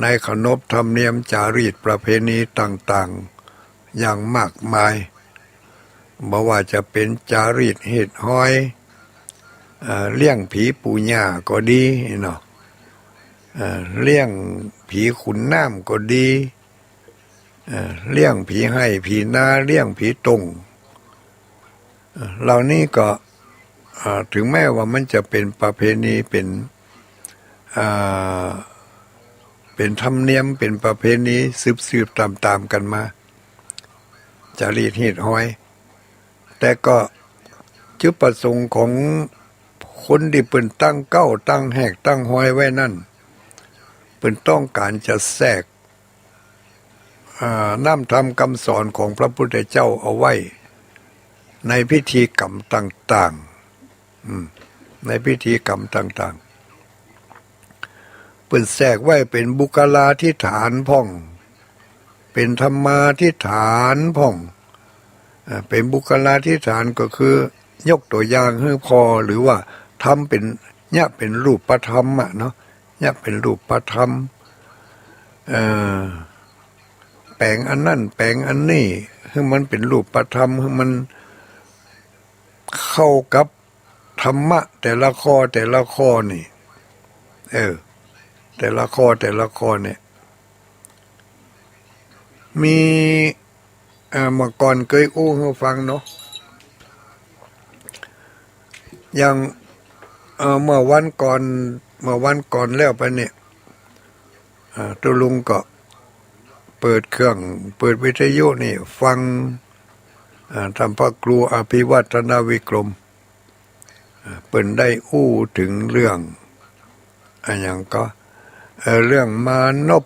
ในขนบธรรมเนียมจารีตประเพณีต่างๆอย่างมากมายบ่ว่าจะเป็นจารีตเหตุห้อยเลี้ยงผีปู่ย่าก็ดีเนาะเลี้ยงผีขุนน้ำก็ดีเลี้ยงผีให้ผีนาเลี้ยงผีตงเหล่านี้ก็ถึงแม้ว่ามันจะเป็นประเพณีเป็นธรรมเนียมเป็นประเพณีสืบตามกันมาจารีตหิตห้อยแต่ก็จุดประสงค์ของคนที่เปิ่นตั้งเก้าตั้งแหกตั้งห้อยไว้นั่นเปิ่นต้องการจะแทรกน้ำธรรมคำสอนของพระพุทธเจ้าเอาไว้ในพิธีกรรมต่างๆในพิธีกรรมต่างๆเปิ่นแทรกไว้เป็นบุคลาธิฐานพ่องเป็นธรรมาธิฐานพ่องเป็นบุคลาธิฐานก็คือยกตัวอย่างให้พอหรือว่าทำเป็นเนี่ยเป็นรูปธรรมเนาะเนี่ยเป็นรูปธรรมแปลงอันนั่นแปลงอันนี้ให้มันเป็นรูปธรรมให้มันเข้ากับธรรมะแต่ละข้อนี่แต่ละข้อเนี่ยมีเมื่อก่อนเคยอู้ให้ฟังเนาะอย่างเมื่อวันก่อนแล้วไปเนี่ยตุลุงก็เปิดวิทยุนี่ฟังทำพระครูอภิวัฒนวิกรมเปิ่นได้อู้ถึงเรื่องอย่างก็เรื่องมานพ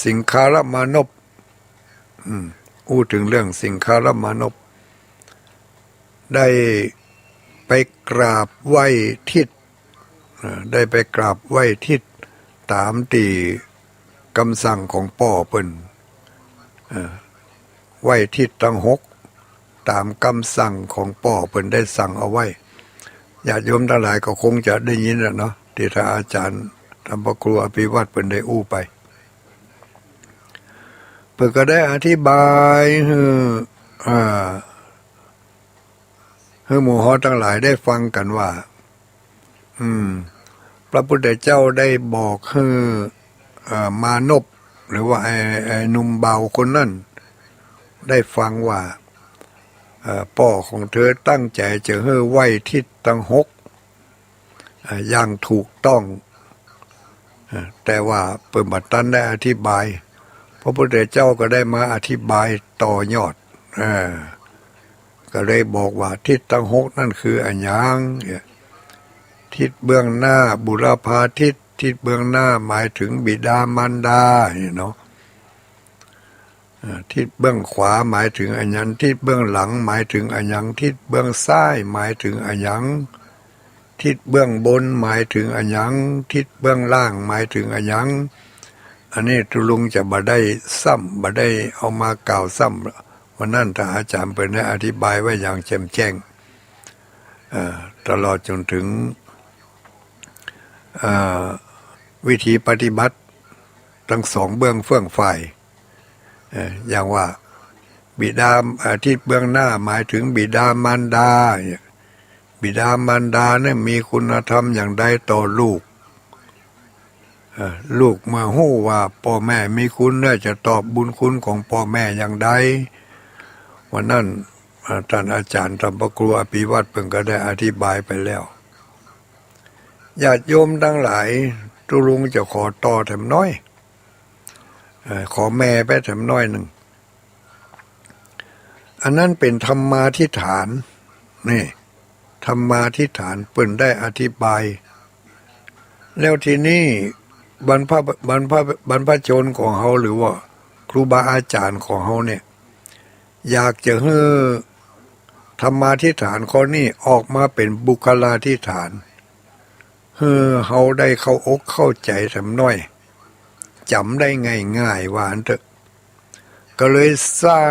สิงคารมานพอู้ถึงเรื่องสิงคารมานพได้ไปกราบไหว้ทิศตามที่คำสั่งของป่อเปิ้นไหว้ทิศทั้ง6ตามคำสั่งของป่อเปิ้นได้สั่งเอาไว้ญาติโยมทั้งหลายก็คงจะได้ยินแล้วเนาะที่ท่านอาจารย์ธรรมครูอภิวัตรเปิ้นได้อู้ไปเปิ้นก็ได้อธิบายให้หมู่ฮอทั้งหลายได้ฟังกันว่าพระพุทธเจ้าได้บอกให้มานพหรือว่าไอ้หนุ่มเบาคนนั้นได้ฟังว่าพ่อของเธอตั้งใจจะให้ไหว้ทิศทั้ง6อย่างถูกต้องแต่ว่าเปิ่นบัดนั้นได้อธิบายพระพุทธเจ้าก็ได้มาอธิบายต่อยอดก็เลยบอกว่าทิศทั้ง6นั่นคืออันยังทิศเบื้องหน้าบุรพาทิศเบื้องหน้าหมายถึงบิดามารดาเนาะทิศเบื้องขวาหมายถึงอันยังทิศเบื้องหลังหมายถึงอันยังทิศเบื้องซ้ายหมายถึงอันยังทิศเบื้องบนหมายถึงอันยังทิศเบื้องล่างหมายถึงอันยังอันนี้ตุลุงจะบ่ได้เอามากล่าวซ้ำวันนั้นท่านอาจารย์เปิดได้อธิบายไว้อย่างแจ่มแจ้ง ตลอดจนถึงวิธีปฏิบัติทั้งสองเบื้องเฟื่องฝ่ายอย่างว่าบิดาที่เบื้องหน้าหมายถึงบิดามารดาบิดามารดาเนี่ยมีคุณธรรมอย่างใดต่อลูกลูกเมื่อหู้ว่าพ่อแม่มีคุณเนี่ยจะตอบบุญคุณของพ่อแม่อย่างใดวันนั้นท่านอาจารย์ธรรมครูอภิวัตรเพิ่งก็ได้อธิบายไปแล้วญาติโยมทั้งหลายตุลุงจะขอต่อแถมน้อยขอแม่ไปแถมน้อยหนึ่งอันนั้นเป็นธรรมาธิฐานนี่ธรรมาธิฐานเปิ่นได้อธิบายแล้วทีนี้บรรพชนของเขาหรือว่าครูบาอาจารย์ของเขาเนี่ยอยากจะให้ธรรมาธิฐานข้อนี้ออกมาเป็นบุคลาธิฐานเขาได้เข้าอกเข้าใจทำน้อยจำได้ง่ายๆว่าอันเถอะก็เลยสร้า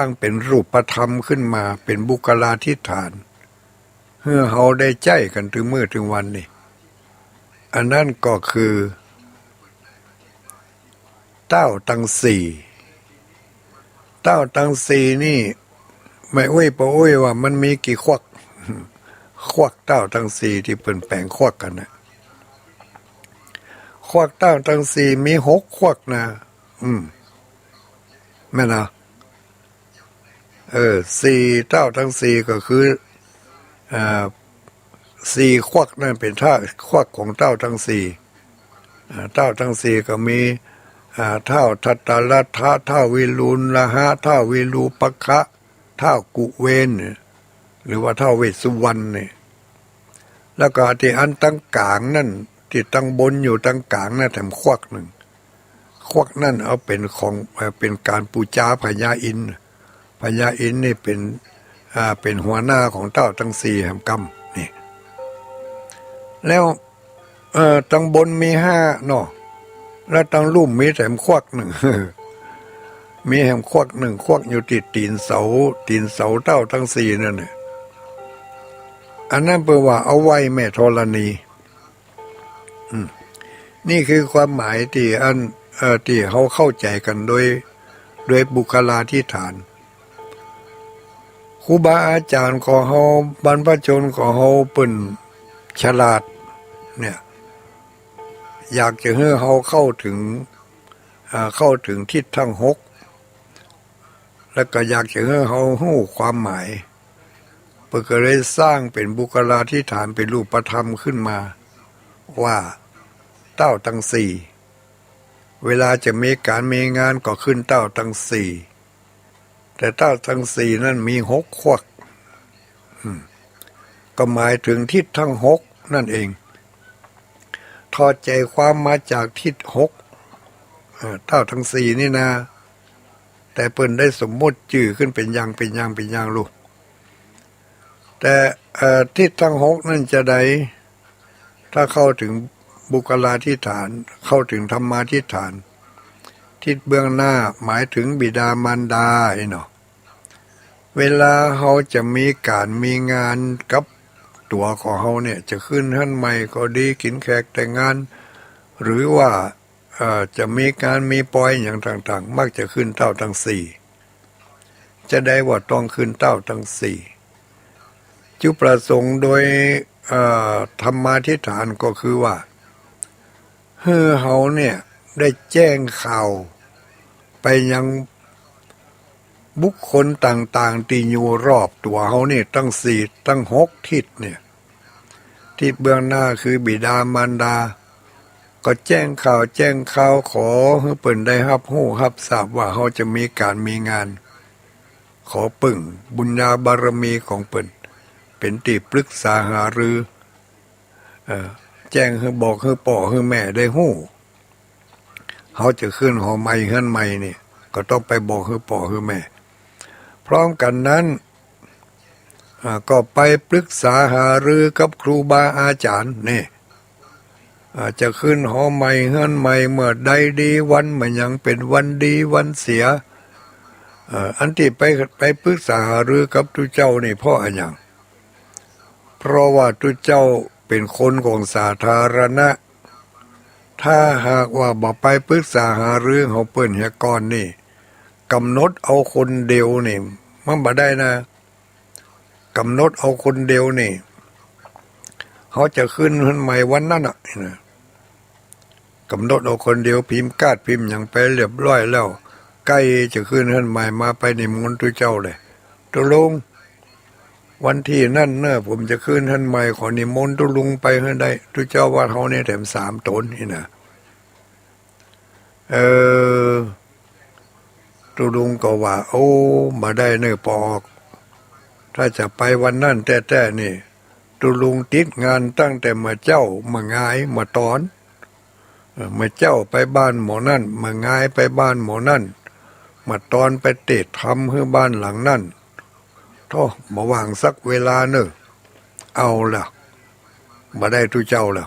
งเป็นรูปธรรมขึ้นมาเป็นบุคลาธิฐานเพื่อเขาได้ใจกันถึงมื้อถึงวันนี้อันนั้นก็คือเต้าตังสี่เต้าตังสี่นี่ไม่อ้วยปะอ้วยว่ามันมีกี่ควักเต้าตังสี่ที่เปิ่นแปลงควักกันนะควักเต้าตังสี่มี6 ควักนะแม่นะ4 เต้าตังสี่ก็คือ4 ควักนั่นเป็นท่าควักของเต้าตังสี่เต้าตังสี่ก็มีเท่าทัตตลัทธะเท่าวิรุณละหะเท่าวิรูปคะเท่ากุเวนหรือว่าเท่าเวสสุวรรณเนี่ยแล้วก็ที่อันตั้งกลางนั่นที่ตั้งบนอยู่ตั้งกลางนั่นแถมควักหนึ่งควักนั่นเอาเป็นการปูจาพญาอินทร์พญาอินทร์นี่เป็นหัวหน้าของเต้าทั้งสี่แห่งกรรมนี่แล้วตั้งบนมี5เนาะแล้วตั้งลุ่มมีแถมควักหนึ่ง มีแห่งควักหนึ่งควักอยู่ติดตีนเสาเต้าทั้งสี่นั่นเนี่ยอันนั้นแปลว่าเอาไว้แม่ธรณีนี่คือความหมายที่ที่เขาเข้าใจกันโดยบุคลาธิฐานครูบาอาจารย์ของเขาบรรพชนของเขาเป็นฉลาดเนี่ยอยากจะให้เขาเข้าถึงทิศทั้ง6แล้วก็อยากจะให้เขารู้ความหมายเพื่อก็เลยสร้างเป็นบุคลาธิฐานเป็นรูปธรรมขึ้นมาว่าเต้าตังสี่เวลาจะมีการมีงานก็ขึ้นเต้าตังสี่แต่เต้าตังสี่นั่นมี6 ควักก็หมายถึงทิศทั้ง6นั่นเองทอดใจความมาจากทิศ6เต้าทั้งสี่นี่นะแต่เปิ้นได้สมมติชื่อขึ้นเป็นอย่างลูกแต่ทิศทั้ง6นั่นจะได้ถ้าเข้าถึงบุคลาธิฐานเข้าถึงธรรมาธิฐานทิศเบื้องหน้าหมายถึงบิดามารดาเนาะเวลาเขาจะมีการมีงานกับตัวของเขาเนี่ยจะขึ้นหั่นใหม่ก็ดีกินแขกแต่งงานหรือว่าจะมีการมีปอยอย่างต่างๆมักจะขึ้นเต้าทั้งสี่จะได้ว่าต้องขึ้นเต้าทั้งสี่จุดประสงค์โดยธรรมาธิฐานก็คือว่าเขาเนี่ยได้แจ้งข่าวไปยังบุคคลต่างๆที่อยู่รอบตัวเขาเนี่ยตั้ง4 ตั้ง6 ทิศเนี่ยทิศเบื้องหน้าคือบิดามารดาก็แจ้งข่าวขอให้เปิ้นได้รับรู้รับทราบว่าเขาจะมีการมีงานขอปึ่งบุญญาบารมีของเปิ้นเป็นที่ปรึกษาหารือแจ้งให้บอกให้พ่อให้แม่ได้ฮู้เขาจะขึ้นหอใหม่เฮือนใหม่นี่ก็ต้องไปบอกให้พ่อให้แม่พร้อมกันนั้นก็ไปปรึกษาหารือกับครูบาอาจารย์นี่จะขึ้นหอใหม่เฮือนใหม่เมื่อใดดีวันมันยังเป็นวันดีวันเสีย อันที่ไปปรึกษาหารือกับทุเจ้านี่เพราะอะไรอย่างเพราะว่าทุเจ้าเป็นคนของสาธารณะถ้าหากว่าบ่ไปปรึกษาหารือเขาเปิ้นเฮียก่อนนี่กำหนดเอาคนเดียวนี่มันบ่ได้นะกำหนดเอาคนเดียวนี่เขาจะขึ้นใหม่วันนั้นอ่ะนะกำหนดเอาคนเดียวพิมพ์การ์ดพิมพ์อย่างไปเรียบร้อยแล้วใกล้จะขึ้นใหม่มาไปนิมนต์ทุเจ้าเลยตกลงวันที่นั่นเนอะผมจะขึ้นใหม่ขอนิมนต์ตุลุงไปให้ได้ทุเจ้าว่าเขาเนี่ยแถม3 ตนนี่นะตุลุงก็ว่าโอ้มาได้เนอะปอกถ้าจะไปวันนั่นแต่นี่ตุลุงติดงานตั้งแต่มาเจ้ามาง่ายมาตอนมาเจ้าไปบ้านหมอนั่นมาง่ายไปบ้านหมอนั่นมาตอนไปเตะทำให้บ้านหลังนั่นท้อมาว่างสักเวลาเนอะเอาล่ะมาได้ทุเจ้าล่ะ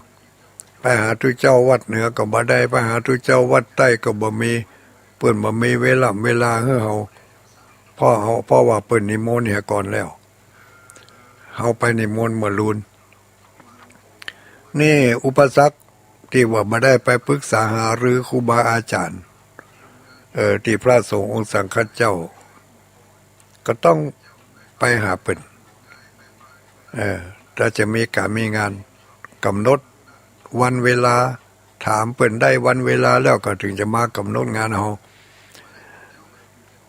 ไปหาทุเจ้าวัดเหนือก็บ่ได้ไปหาทุเจ้าวัดใต้ก็บ่มีเปิ้นบ่มีเวลาให้เฮาเพราะว่าเปิ้นนิมนต์เฮียก่อนแล้วเฮาไปนิมนต์มาลุนนี่อุปสรรคที่ว่าบ่ได้ไปปรึกษาหารือครูบาอาจารย์ที่พระสงฆ์องค์สังฆเจ้าก็ต้องไปหาเปิ้นถ้าจะมีการมีงานกำหนดวันเวลาถามเปิ้นได้วันเวลาแล้วก็ถึงจะมากำหนดงานเฮา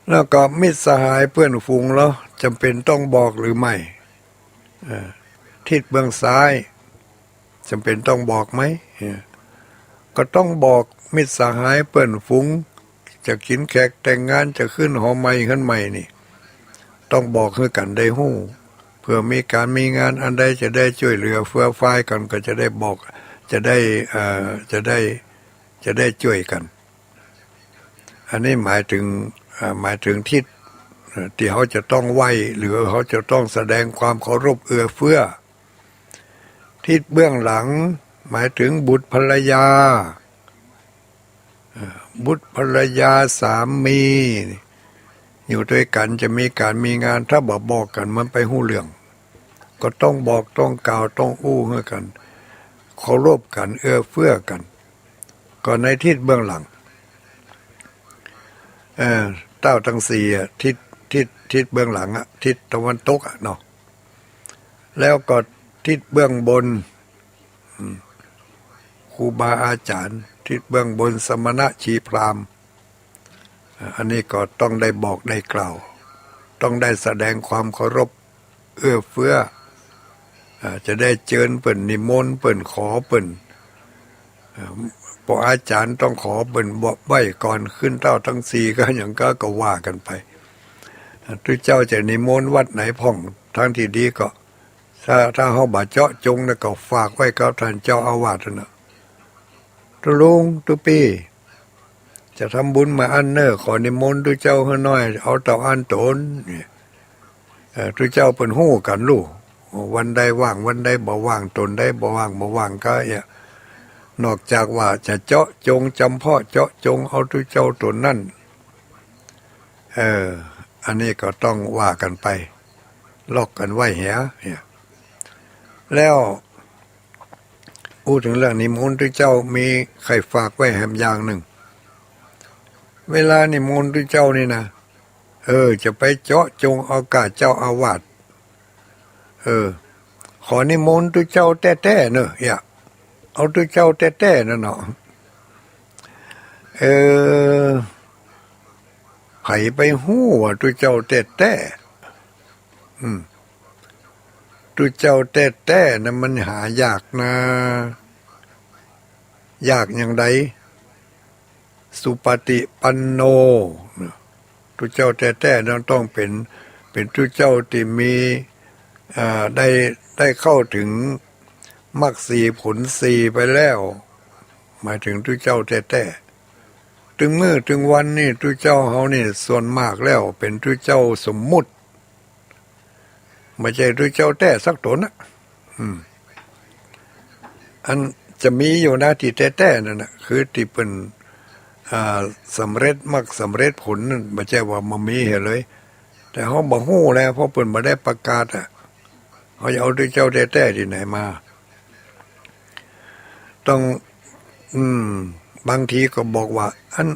แล้วก็มิตรสหายเพื่อนฝูงแล้วจำเป็นต้องบอกหรือไม่ทิศเบื้องซ้ายจำเป็นต้องบอกไหมก็ต้องบอกมิตรสหายเพื่อนฝูงจะกินแขกแต่งงานจะขึ้นหอใหม่ขึ้นใหม่นี่ต้องบอกให้กันได้ฮู้เพื่อมีการมีงานอันใดจะได้ช่วยเหลือเฟื้อฟ้ายกันก็จะได้บอกจะได้ช่วยกันอันนี้หมายถึงทิศที่เขาจะต้องไหวหรือเขาจะต้องแสดงความเคารพเอื้อเฟื้อทิศเบื้องหลังหมายถึงบุตรภรรยาสามีอยู่ด้วยกันจะมีการมีงานถ้าบอกกันมันไปหู้เรื่องก็ต้องบอกต้องกล่าวต้องอู้ให้กันเคารพกันเอื้อเฟื้อกันก็ในทิศเบื้องหลังเต้าทั้งสี่ทิศเบื้องหลังทิศตะวันตกเนาะแล้วก็ทิศเบื้องบนครูบาอาจารย์ทิศเบื้องบนสมณะชีพราหมณ์อันนี้ก็ต้องได้บอกได้กล่าวต้องได้แสดงความเคารพเอื้อเฟื้อจะได้เชิญเปิ่นนิมนต์เปิ่นขอเปิ่นพออาจารย์ต้องขอเปิ่นบอกไว้ก่อนขึ้นเต้าทั้งสี่ก็อย่างก็ว่ากันไปทุกเจ้าจะนิมนต์วัดไหนพ่องทางที่ดีก็ถ้าเขาบาเจาะจงนะก็ฝากไว้กับท่านเจ้าอาวาสนะตุลุงตุปีจะทำบุญมาอันเนอขอนิมนต์ทุกเจ้าให้น้อยเอาเต่าอันตนเนี่ยทุกเจ้าเป็นหู้กันลูกวันใดว่างวันใดบ่ว่างตนได้บ่ว่างก็นอกจากว่าจะเจาะจงจำเพาะเจาะจงเอาทุกเจ้าตนนั่นอันนี้ก็ต้องว่ากันไปล็อกกันไว้เนี่ยแล้วถึงเรื่องนิมนต์ทุกเจ้ามีใครฝากไว้แหมอย่างหนึ่งเวลานิมนต์ทุกเจ้านี่นะจะไปเจาะจงเอากาเจ้าอาวาสขอนิมนต์ทุกเจ้าแต้ๆเนอะเอาทุกเจ้าแต้ๆนั่นเนาะไผไปหู้ว่าทุกเจ้าแต้ทุกเจ้าแต้ๆนะมันหายากนะยากอย่างใดสุปฏิปันโนทุกเจ้าแต้ๆนั้นต้องเป็นทุกเจ้าที่มีได้เข้าถึงมรรคสี่ผลสี่ไปแล้วหมายถึงทุกเจ้าแต้ๆถึงมื้อถึงวันนี่ทุกเจ้าเฮานี่ส่วนมากแล้วเป็นทุกเจ้าสมมุติไม่ใช่ทุกเจ้าแต้สักตนอันจะมีอยู่นะที่แต้ๆนั่นน่ะคือที่เป็น สำเร็จมรรคสำเร็จผลนั่นไม่ใช่ว่ามันมีเหตุเลยแต่เขาบอกฮู้แล้วเพราะเปิ่นมาได้ประกาศเขาจะเอาด้วยเจ้าแท้ๆที่ไหนมาต้องบางทีก็บอกว่าอัน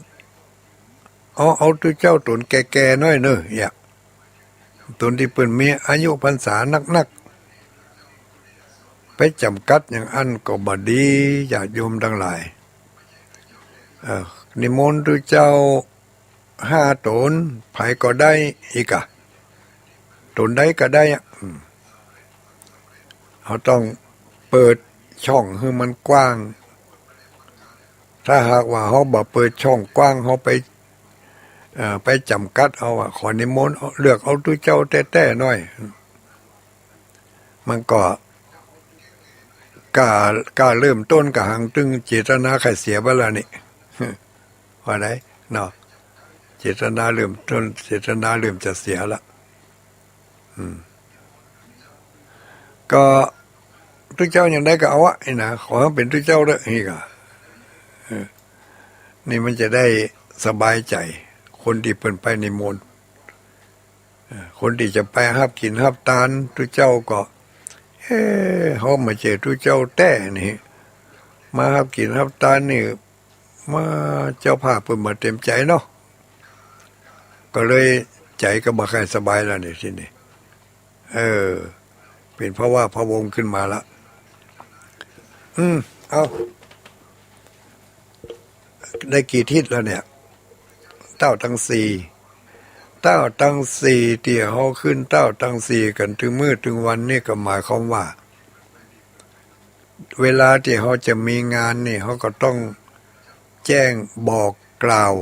เอาด้วยเจ้าตนแก่ๆน้อยเนอะอย่าตนที่เปิ่นมีอายุพรรษานักไปจำกัดอย่างอันก็บดีญาติโยมทั้งหลายนิมนต์ด้วยเจ้า5 ตนไผก็ได้อีกตนได้ก็ได้เขาต้องเปิดช่องให้มันกว้างถ้าหากว่าเขาบ่เปิดช่องกว้างเขาไปจำกัดเอาขอนิมนต์เลือกเอาด้วยเจ้าแต้ๆหน่อยมันก็กล้าเริ่มต้นกับหังตึงเจตนาใครเสียไปแล้วนี่ว่าไหนเนาะเจตนาเริ่มต้นเจตนาเริ่มจะเสียละก็ทุกเจ้าอย่างได้ก็เอาไอ้นะขอให้เป็นทุกเจ้าด้วยนี่ก็นี่มันจะได้สบายใจคนที่เปิ่นไปในมนต์คนที่จะไปหับกินหับตานทุกเจ้าก็เขามาเจอทุกเจ้าแต่นี่มาหับกินหับตานนี่มาเจ้าภาพเปิ่นมาเต็มใจเนาะก็เลยใจก็บ่ค่อยสบายแล้วนี่ที่นี่เป็นเพราะว่าพระวงศ์ขึ้นมาละเอาได้กี่ทิศแล้วเนี่ยเต้าทั้ง4ที่เขาขึ้นเต้าทั้ง4กันถึงมื้อถึงวันนี่ก็หมายความว่าเวลาที่เขาจะมีงานนี่เขาก็ต้องแจ้งบอกกล่าว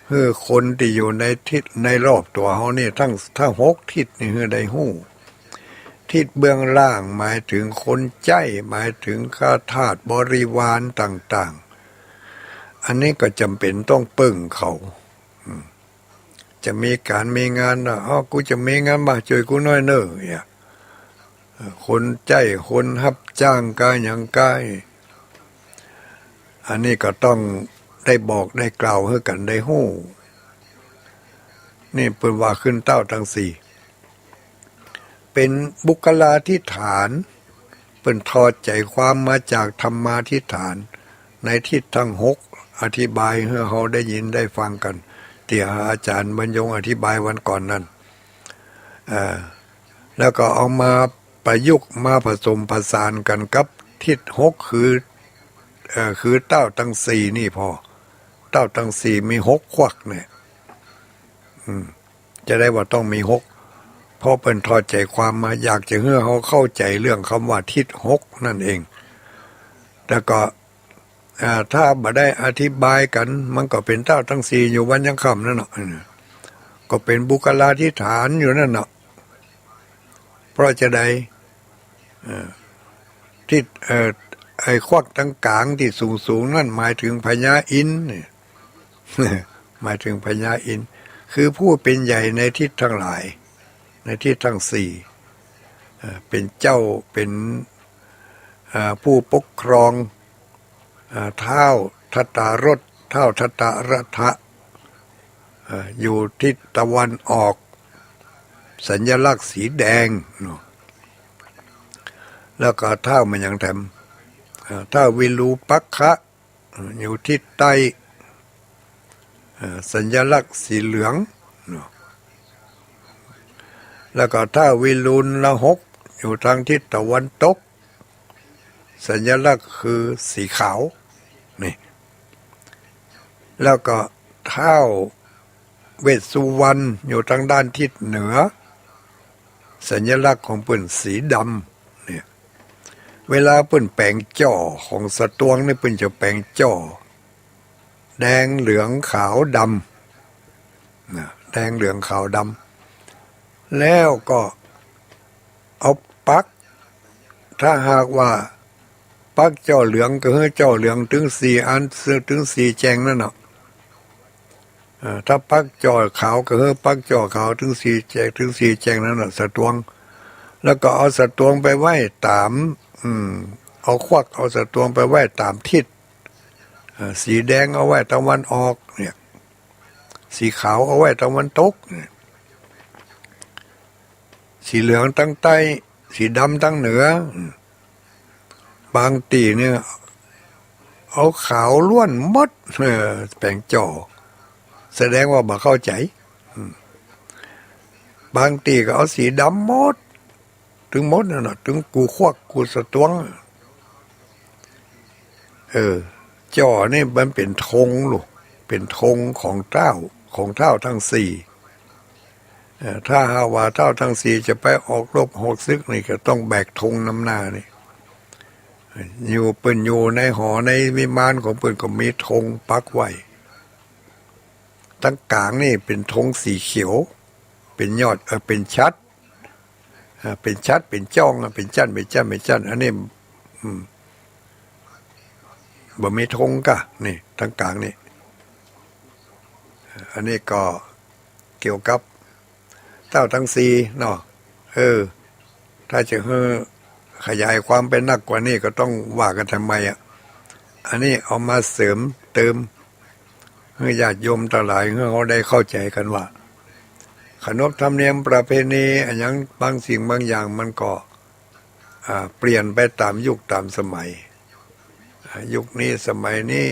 เพื่อคนที่อยู่ในทิศในรอบตัวเขานี่ทั้ง6 ทิศนี่คือได้ฮู้ทิศเบื้องล่างหมายถึงคนใจหมายถึงข้าทาสบริวารต่างๆอันนี้ก็จำเป็นต้องปึ้งเขาจะมีการมีงานกูจะมีงานมาช่วยกูน้อยเนอะเนี่ยคนใจคนรับจ้างกายอย่างกายอันนี้ก็ต้องได้บอกได้กล่าวให้กันได้ฮู้นี่เปิ้นว่าขึ้นเต้าทั้ง4เป็นบุคลาธิฐานเปิ้นทอดใจความมาจากธรรมาธิฐานในทิศทั้ง6อธิบายให้เขาได้ยินได้ฟังกันที่อาจารย์บรรยงอธิบายวันก่อนนั้นแล้วก็เอามาประยุกต์มาผสมผสานกันกับทิศ6คือเต้าทั้ง4นี่พอเต้าทั้ง4มี6 ขวักเนี่ยจะได้ว่าต้องมี6เพราะเป็นทอดใจความมาอยากจะให้เขาเข้าใจเรื่องคำว่าทิศ6นั่นเองแล้วก็ถ้าบ่ได้อธิบายกันมันก็เป็นเต้าทั้ง4อยู่วันยังค่ำนั่นเนาะก็เป็นบุคลาธิฐานอยู่นั่นเนาะเพราะจะได้ทิศไอ้ควักตั้งกลางที่สูงนั่นหมายถึงพญาอินทร์หมายถึงพญาอินทร์คือผู้เป็นใหญ่ในทิศทั้งหลายในทิศทั้ง4เป็นเจ้าเป็นผู้ปกครองเท้าทัตตารถเท้าทัตตารถะอยู่ทิศตะวันออกสัญลักษณ์สีแดงแล้วก็เท้ามันยังแถมเท้าวิรูปักขะอยู่ทิศใต้สัญลักษณ์สีเหลืองแล้วก็เท้าวิรุณละหกอยู่ทางทิศตะวันตกสัญลักษณ์คือสีขาวนี่แล้วก็เท้าเวสสุวรรณอยู่ทางด้านทิศเหนือสัญลักษณ์ของเปิ้นสีดำเนี่ยเวลาเปิ้นแปลงจ่อของสตวงนี่เปิ้นจะแปลงจ่อแดงเหลืองขาวดำแดงเหลืองขาวดำแล้วก็เอาปักถ้าหากว่าปักจ่อเหลืองก็ให้จ่อเหลืองถึง4 อันถึง4 แจงนั่นเนาะถ้าปักจ่อขาวก็ให้ปักจ่อขาวถึง4 แจงถึง4 แจงนั่นน่ะสตวงแล้วก็เอาสตวงไปไว้ตามเอาควักเอาสตวงไปไว้ตามทิศ สีแดงเอาไว้ตะวันออกเนี่ยสีขาวเอาไว้ตะวันตกเนี่ยสีเหลืองตั้งใต้สีดำตั้งเหนือบางตีเนี่ยเอาขาวล้วนมดแปลงจ่อแสดงว่าบ่เข้าใจบางตีก็เอาสีดำมดถึงมดน่ะถึงกูควักกูสะตวงจ่อนี่มันเป็นธงลูกเป็นธงของเจ้าทั้งสี่ถ้าหาว่าเจ้าทั้งสี่จะไปออกรบหกซึกนี่ก็ต้องแบกธงนำหน้านี่อยู่เปิ้นอยู่ในหอในวิมานของเปิ้นก็มีธงปักไว้ตั้งกลางนี่เป็นธงสีเขียวเป็นยอดเป็นชัดเป็นชัดเป็นจ้องเป็นจั่นอันนี้บ่มีธงกะนี่ทั้งกลางนี่อันนี้ก็เกี่ยวกับเจ้าทั้งสี่เนาะถ้าจะขยายความเป็นนักกว่านี้ก็ต้องว่ากันทำไมอันนี้เอามาเสริมเติมให้ญาติโยมทั้งหลายเขาได้เข้าใจกันว่าขนบธรรมเนียมประเพณีอย่างบางสิ่งบางอย่างมันก็เปลี่ยนไปตามยุคตามสมัยยุคนี้สมัยนี้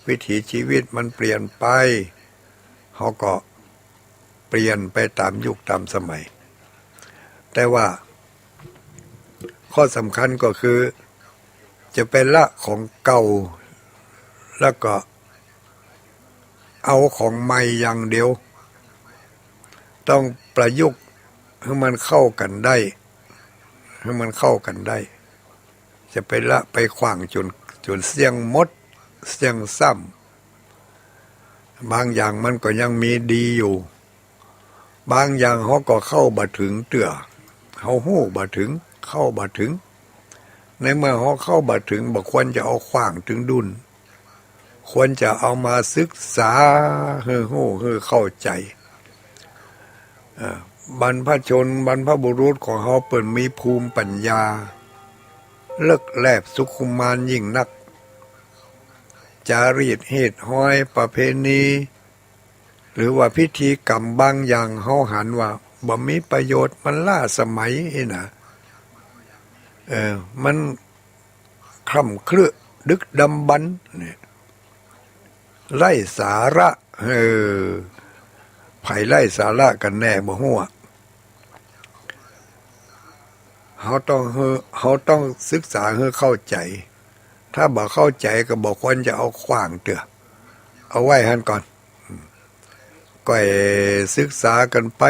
วิถีชีวิตมันเปลี่ยนไปเขาก็เปลี่ยนไปตามยุคตามสมัยแต่ว่าข้อสำคัญก็คือจะเป็นละของเก่าแล้วก็เอาของใหม่อย่างเดียวต้องประยุกต์ให้มันเข้ากันได้จะไปละไปขว้างจนเสียงมดเสียงซ้ำบางอย่างมันก็ยังมีดีอยู่บางอย่างเขาก็เข้าบ่ถึงเตื้อเขาหู้บ่ถึงเข้าบ่ถึงในเมื่อเขาเข้าบ่ถึงบ่ควรจะเอาขว้างถึงดุลควรจะเอามาศึกษาให้หู้ให้เข้าใจบรรพชนบรรพบุรุษของเขาเปิดมีภูมิปัญญาเลิกแลบสุขุมานยิ่งนักจารีตเหตุห้อยประเพณีหรือว่าพิธีกรรมบางอย่างเขาหันว่าบ่มีประโยชน์มันล้าสมัยนะมันคล่ำเครือดึกดำบรรพ์เนี่ยไร้สาระไผไร้สาระกันแน่บ่ฮู้เขาต้องศึกษาให้เข้าใจถ้าบ่เข้าใจก็บ่ควรจะเอาขว้างเตื้อเอาไว้หั่นก่อนก็ศึกษากันไป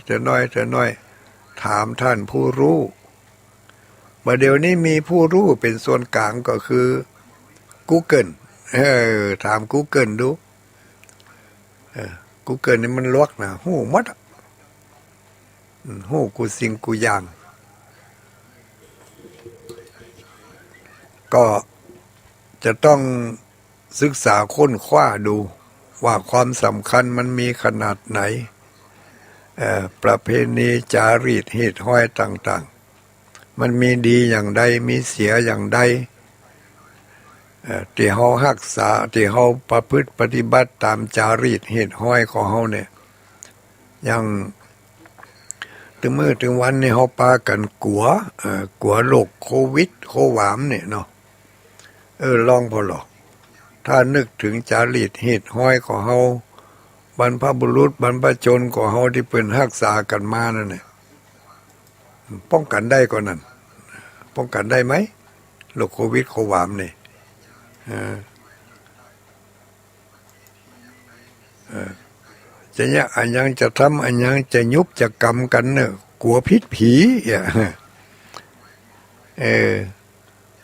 แต่น้อยถามท่านผู้รู้มาเดี๋ยวนี้มีผู้รู้เป็นส่วนกลางก็คือ Google ถาม Google ดูGoogle นี่มันลวกนะฮู้หมดฮู้กูสิ่งกูอย่างก็จะต้องศึกษาค้นคว้าดูว่าความสำคัญมันมีขนาดไหนประเพณีจารีตเหตุห้อยต่างๆมันมีดีอย่างใดมีเสียอย่างใดที่เฮารักษาที่เฮาประพฤติปฏิบัติตามจารีตเหตุห้อยของเฮาเนี่ยอย่างถึงมื้อถึงวันนี้เฮาปากันกลัวโรคโควิดโความเนี่ยเนาะลองพอหรอถ้านึกถึงจารีตเหตุห้อยของเฮาบรรพบุรุษบรรพชนของเฮาที่เพิ่นรักษากันมานั่นน่ะป้องกันได้ก่อนนั่นป้องกันได้ไหมโรคโควิดโความนี่จะเนี่ยอันยังจะทำอันยังจะยุบจะกรรมกันเนี่ยกลัวพิษผี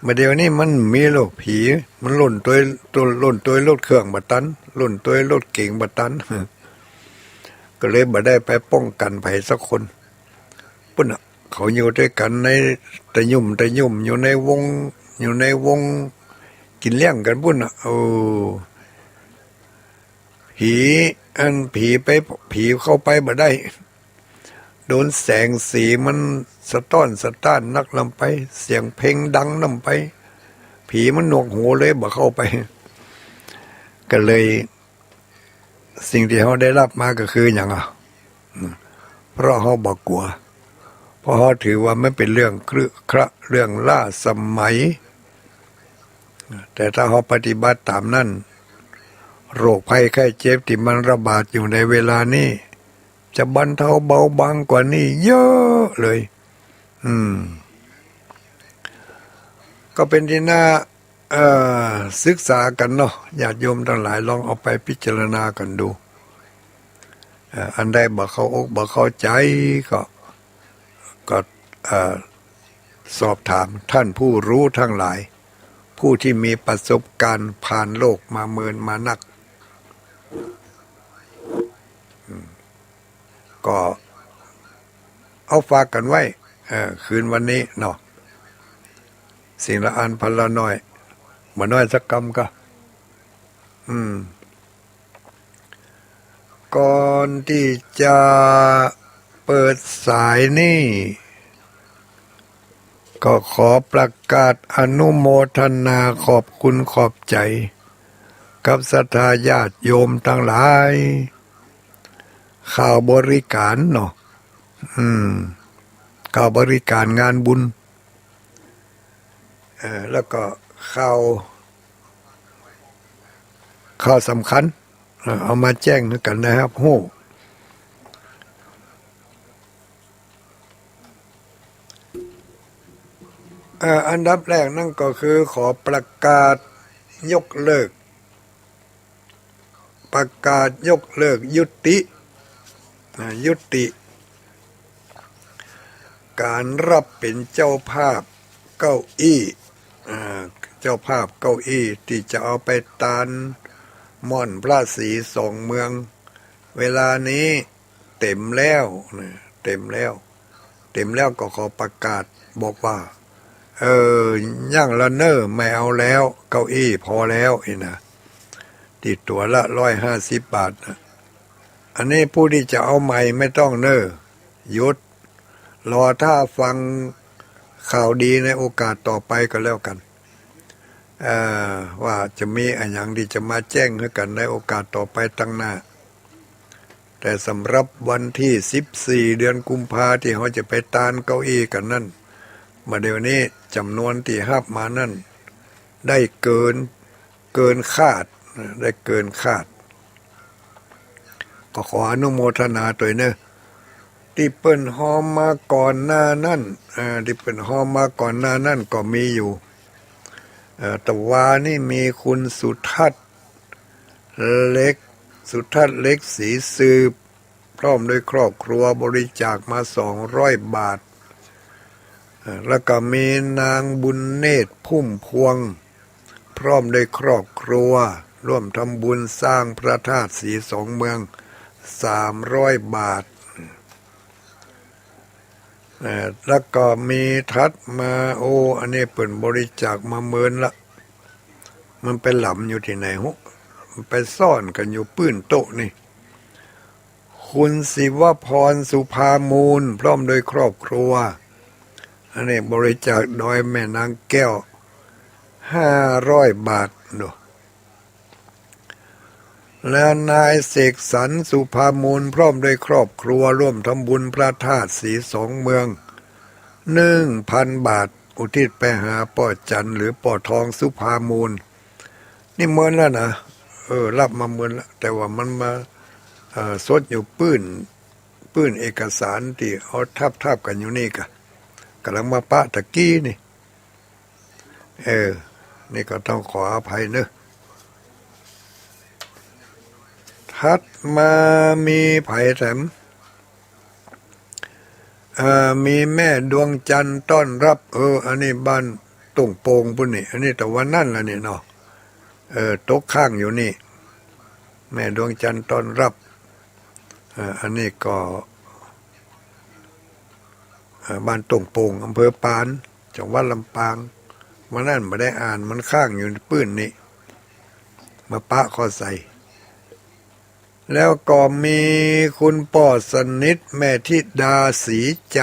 มาเดี๋ยวนี้มันมีโรคผีมันล่นตัวรถเครื่องบัดตันล่นตัวรถเก่งบัดตันก็เลยบ่ได้ไปป้องกันไผสักคนปุ่นน่ะเขาอยู่ด้วยกันในตะยุ่มอยู่ในวงกินเลี้ยงกันปุ่นน่ะผีเข้าไปบ่ได้โดนแสงสีมันสะต้านนักลำไปเสียงเพลงดังนำไปผีมันหนวกหูเลยบ่เข้าไป ก็เลยสิ่งที่เขาได้รับมาก็คืออย่างเพราะเขาบอกกลัวเพราะเขาถือว่าไม่เป็นเรื่องเคราะห์เรื่องล่าสมัยแต่ถ้าเขาปฏิบัติตามนั้นโรคภัยไข้เจ็บที่มันระบาดอยู่ในเวลานี้จะบรรเทาเบาบางกว่านี้เยอะเลยก็เป็นที่น่าศึกษากันเนาะญาติโยมทั้งหลายลองเอาไปพิจารณากันดูอันใดบ่เข้าอกบ่เข้าใจก็สอบถามท่านผู้รู้ทั้งหลายผู้ที่มีประสบการณ์ผ่านโลกมาเมินมานักก็เอาฝากกันไว้คืนวันนี้เนาะสิ่งละอันพันละน้อยมาน้อยสักกรรมก็ก่อนที่จะเปิดสายนี่ก็ขอประกาศอนุโมทนาขอบคุณขอบใจกับศรัทธาญาติโยมทั้งหลายข่าวบริการเนาะข่าวบริการงานบุญแล้วก็ข่าวสำคัญเอามาแจ้งกันนะครับอันดับแรกนั่นก็คือขอประกาศยกเลิกยุติการรับเป็นเจ้าภาพเก้าอี้ที่จะเอาไปตานม่อนพระศรีสองเมืองเวลานี้เต็มแล้วก็ขอประกาศบอกว่าย่างละเนอไม่เอาแล้วเก้าอี้พอแล้วนะติดตัวละ150 บาทนะอันนี้ผู้ที่จะเอาใหม่ไม่ต้องเนอหยุดรอถ้าฟังข่าวดีในโอกาสต่อไปก็แล้วกันว่าจะมีอะไรอย่างที่จะมาแจ้งให้กันในโอกาสต่อไปตั้งหน้าแต่สำหรับวันที่14เดือนกุมภาที่เขาจะไปตานเก้าอี้กันนั่นมาเดี๋ยวนี้จำนวนที่หับมานั่นได้เกินคาดก็ขออนุโมทนาตัวเนอะที่เปิ้นฮอมมาก่อนหน้านั่นก็มีอยู่แต่ว่านี่มีคุณสุทัศน์เล็กศรีสืบพร้อมด้วยครอบครัวบริจาคมา200 บาทแล้วก็มีนางบุญเนตรพุ่มพวงพร้อมด้วยครอบครัวร่วมทำบุญสร้างพระธาตุศรีสองเมือง300 บาทแล้วก็มีทัดมาอันนี้เปิ่นบริจาคมาเมินละมันไปหลำอยู่ที่ไหนมันไปซ่อนกันอยู่ปื้นโต๊ะนี่คุณศิวพรสุภามูลพร้อมโดยครอบครัวอันนี้บริจาคโดยแม่นางแก้ว500 บาทดูและนายเสกสรรสุภามูลพร้อมด้วยครอบครัวร่วมทำบุญพระธาตุศรีสองเมือง 1,000 บาทอุทิศไปหาป่อจันหรือป่อทองสุภามูลนี่เมินแล้วนะรับมาเมินแล้วแต่ว่ามันมาสดอยู่ปื้นเอกสารที่เอาทับกันอยู่นี่กำลังมาปะตะกี้นี่นี่ก็ต้องขออภัยเนอะทัดมามีไผ่แถมมีแม่ดวงจันทร์ต้อนรับอันนี้บ้านตุ่งโป่งปุ่นนี่อันนี้แต่วันนั่นละนี่เนาะตกข้างอยู่นี่แม่ดวงจันทร์ต้อนรับอันนี้ก็บ้านตุ่งโป่งอำเภอปานจังหวัดลำปางวันนั้นไม่ได้อ่านมันข้างอยู่ปื้นนี่มาปะข้อใส่แล้วก็มีคุณป่อสนิทแม่ธิดาศรีใจ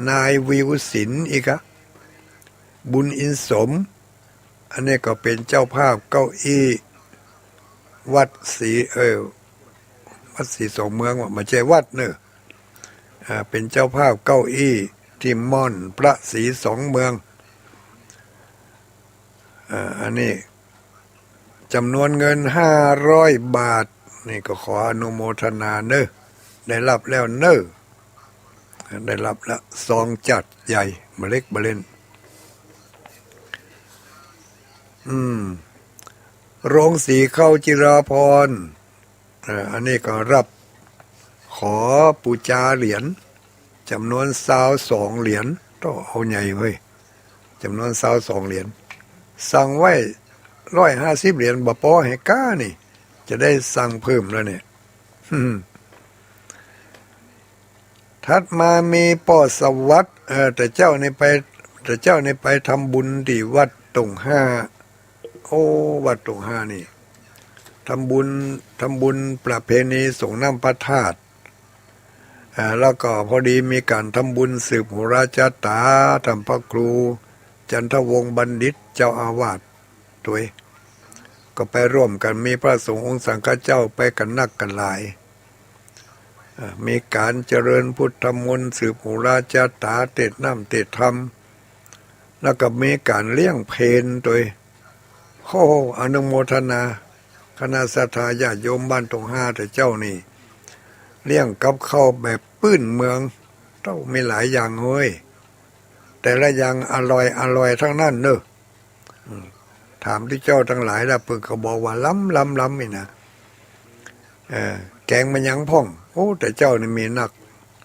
นายวิวศิลป์อีกบุญอินสมอันนี้ก็เป็นเจ้าภาพเก้าอี้ วัดศรีวัดศรีสองเมืองว่าไม่ใช่วัดเนอะเป็นเจ้าภาพเก้าอี้ที่ม่อนพระศรีสองเมืองอันนี้จำนวนเงิน500 บาทนี่ก็ขออนุโมทนาเนอะได้รับแล้วเนอะได้รับแล้วซองจัดใหญ่มาเล็กมาเล่นโรงสีเข้าจิราพรอันนี้ก็รับขอปูจาเหรียญจำนวน22 เหรียญต้องเอาใหญ่เว้ยจำนวน22 เหรียญสั่งไว้150 เหรียญบ่พอให้ก้านี่จะได้สั่งเพิ่มแล้วเนี่ยถัดมามีป่อสวัสดิ์แต่เจ้าในไปทำบุญที่วัดตงห้าวัดตงห้านี่ทำบุญประเพณีส่งน้ำพระธาตุแล้วก็พอดีมีการทำบุญสืบโหราจาตาทำพระครูจันทวงศ์บัณฑิตเจ้าอาวาสตัวก็ไปร่วมกันมีพระสงฆ์องค์สังฆเจ้าไปกันนักกันหลายมีการเจริญพุทธมนต์สืบโหราจาตาเทศน์น้ำเทศน์ธรรมแล้วก็มีการเลี้ยงเพลตัวอนุโมทนาคณะศรัทธาญาติโยมบ้านตรงห้าแต่เจ้านี่เลี้ยงกับข้าวแบบปื้นเมืองต้องมีหลายอย่างเว้ยแต่ละอย่างอร่อยทั้งนั้นเนอะถามที่เจ้าทั้งหลายแล้วเพิ่งเขาบอกว่าล้ำนี่นะแกงมันยังพ่องแต่เจ้านี่มีนัก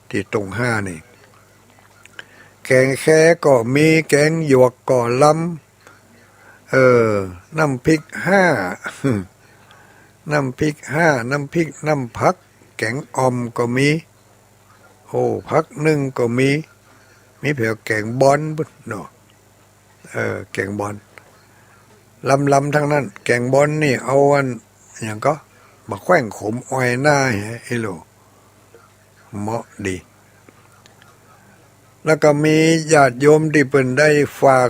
ที่ตรงห้านี่แกงแค่ก็มีแกงหยวกก็ล้ำน้ำพริกน้ำพริกน้ำผักแกงอ่อมก็มีผักนึ่งก็มีเผื่อแกงบอนเนาะแกงบอนลำทั้งนั้นแกงบอนนี่เอาอันอย่างก็มาแขว้งขมอ้อยหน้าไอ้โลเหมาะดีแล้วก็มีญาติโยมที่เพิ่นได้ฝาก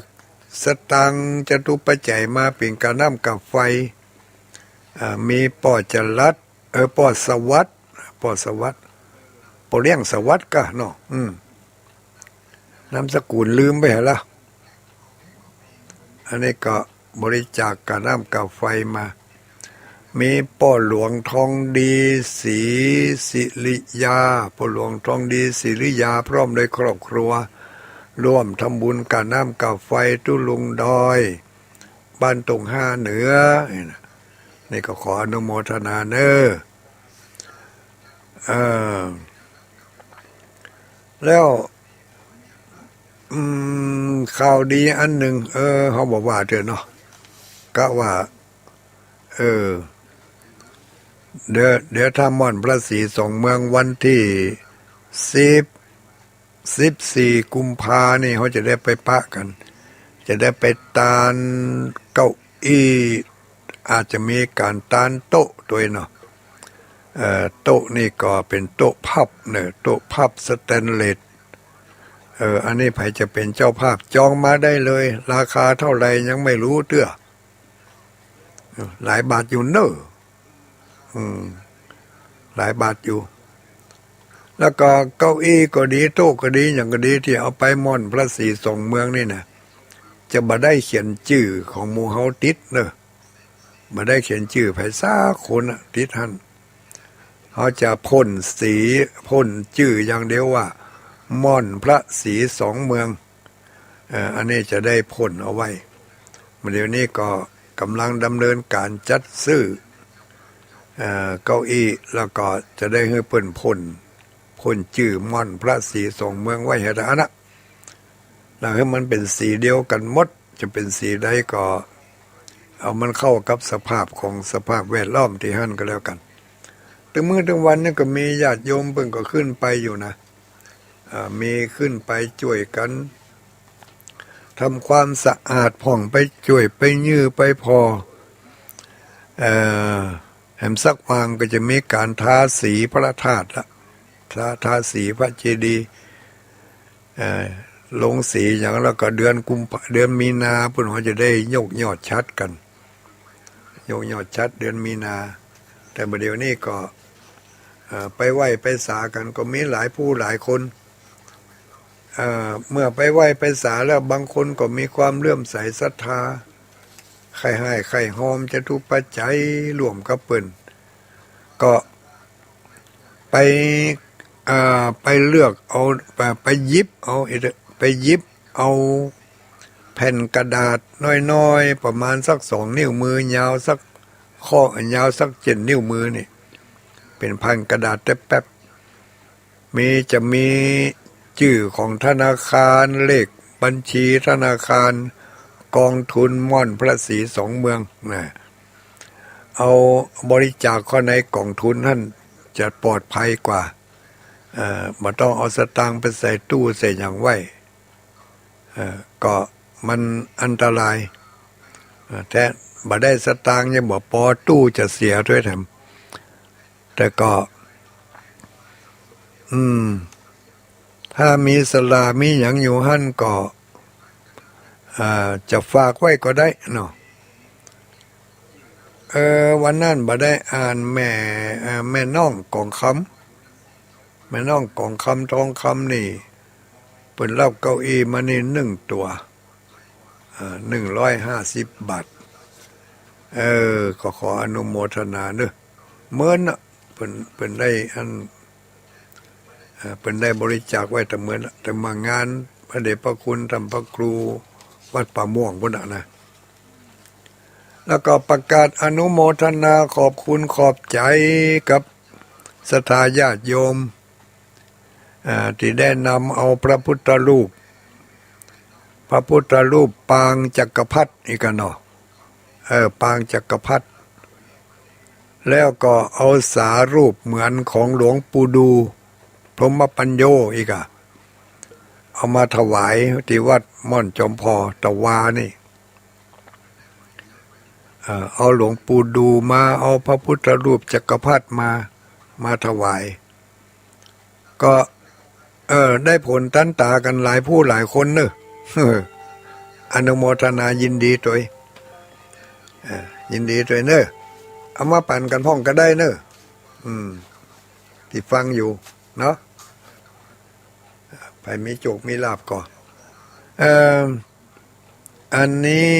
สตังค์จตุปัจจัยมาเป็นกาน้ำกับไฟมีป่อจรัดป่อสวัสดิ์ป่อเลี้ยงสวัสดิ์ก็เนาะนามสกุลลืมไปละอันนี้ก็บริจาคกาน้ำกับไฟมามีป่อหลวงทองดีศรีสิริยาป่อหลวงทองดีศิริยาพร้อมด้วยครอบครัวร่วมทำบุญกาน้ำกับไฟตุลุงดอยบ้านตรงห้าเหนือนี่ก็ขออนุโมทนาเนอแล้วข่าวดีอันหนึ่งเขาบอกว่าเถอะเนาะก็ว่าเดี๋ยวทำม่อนพระศรีสองเมืองวันที่14 กุมภานี่เขาจะได้ไปปะกันจะได้ไปตานเก้าอี้อาจจะมีการตานโต๊ะด้วยเนาะโต๊ะนี่ก็เป็นโต๊ะพับเนี่ยโต๊ะพับสแตนเลสอันนี้ใครจะเป็นเจ้าภาพจองมาได้เลยราคาเท่าไหร่ยังไม่รู้เตื้อหลายบาทอยู่เนอะหลายบาทอยู่แล้วก็เก้าอี้ก็ดีโต๊ะก็ดีอย่างก็ดีที่เอาไปม่อนพระศรีสองเมืองนี่นะจะมาได้เขียนชื่อของหมู่เฮาติดเนอะมาได้เขียนชื่อไผซ่าคนติดท่านเขาจะพ่นสีพ่นชื่ออย่างเดียวว่าม่อนพระศรีสองเมืองอันนี้จะได้พ่นเอาไว้เดี๋ยวนี้ก็กำลังดำเนินการจัดซื้อเก้าอี้แล้วก็จะได้ให้เปิ้นพ่นชื่อม่อนพระศรีสองเมืองไว้ให้ได้นะแล้วให้มันเป็นสีเดียวกันหมดจะเป็นสีใดก็เอามันเข้ากับสภาพของสภาพแวดล้อมที่หั่นก็แล้วกันถึงมื้อถึงวันนี่ก็มีญาติโยมเพิ่นก็ขึ้นไปอยู่นะมีขึ้นไปช่วยกันทำความสะอาดผ่องไปช่วยไปยื้อไปพอแหมสักวางก็จะมีการทาสีพระธาตุละทาสีพระเจดีย์ลงสีอย่างแล้วก็เดือนมีนาเพิ่นเขาจะได้ยกยอดชัดกัน ยกยอดชัดเดือนมีนาแต่ประเดี๋ยวนี้ก็ไปไหว้ไปสากันก็มีหลายผู้หลายคนเมื่อไปไหว้ไปสาแล้วบางคนก็มีความเลื่อมใสศรัทธาใครให้ใครหอมจะทุกปัจจัยรวมกับเปิ้นก็ไปไปเลือกเอาไปหยิบเอาแผ่นกระดาษน้อยๆประมาณสัก2 นิ้วมือยาวสักข้อยาวสัก7 นิ้วมือนี่เป็นแผ่นกระดาษแป๊บๆจะมีชื่อของธนาคารเลขบัญชีธนาคารกองทุนม่อนพระศรีสองเมืองนะเอาบริจาคเข้าในกองทุนท่านจะปลอดภัยกว่าไม่ต้องเอาสตางค์ไปใส่ตู้ใส่อย่างไว้ก็มันอันตรายแท้บ่ได้สตางค์ยังบอกปอตู้จะเสียด้วยแถมแต่ก็ถ้ามีสลามีอย่างอยู่หั่นก็จะฝากไว้ก็ได้เนาะวันนั้นบ่ได้อ่านแม่น้องกองคำแม่น้องกองคำทองคำนี่เปิ่นรับเก้าอี้มานี่1 ตัว150 บาทก็ขออนุโมทนาเด้อเมื่อน่ะเพิ่นได้เพิ่นได้บริจาคไว้แต่เมื่อแต่มางานพระเดชพระคุณธรรมพระครูวัดป่าม่วงพุ่นนะแล้วก็ประกาศอนุโมทนาขอบคุณขอบใจกับศรัทธาญาติโยมที่ได้นำเอาพระพุทธรูปปางจักรพรรดิอีกเนาะปางจักรพรรดิแล้วก็เอาสารูปเหมือนของหลวงปู่ดูพรหมปัญโยอีกเอามาถวายที่วัดม่อนจอมพอตะวานี่เอาหลวงปู่ดูมาเอาพระพุทธรูปจักรพรรดิมาถวายก็ได้ผลตันตากันหลายผู้หลายคนเนอะอนุโมทนายินดีตัวยินดีตัวเนอะเอามาปั่นกันพ่องก็ได้เนอะที่ฟังอยู่เนาะไปมีโจกมีลาบก่อนอันนี้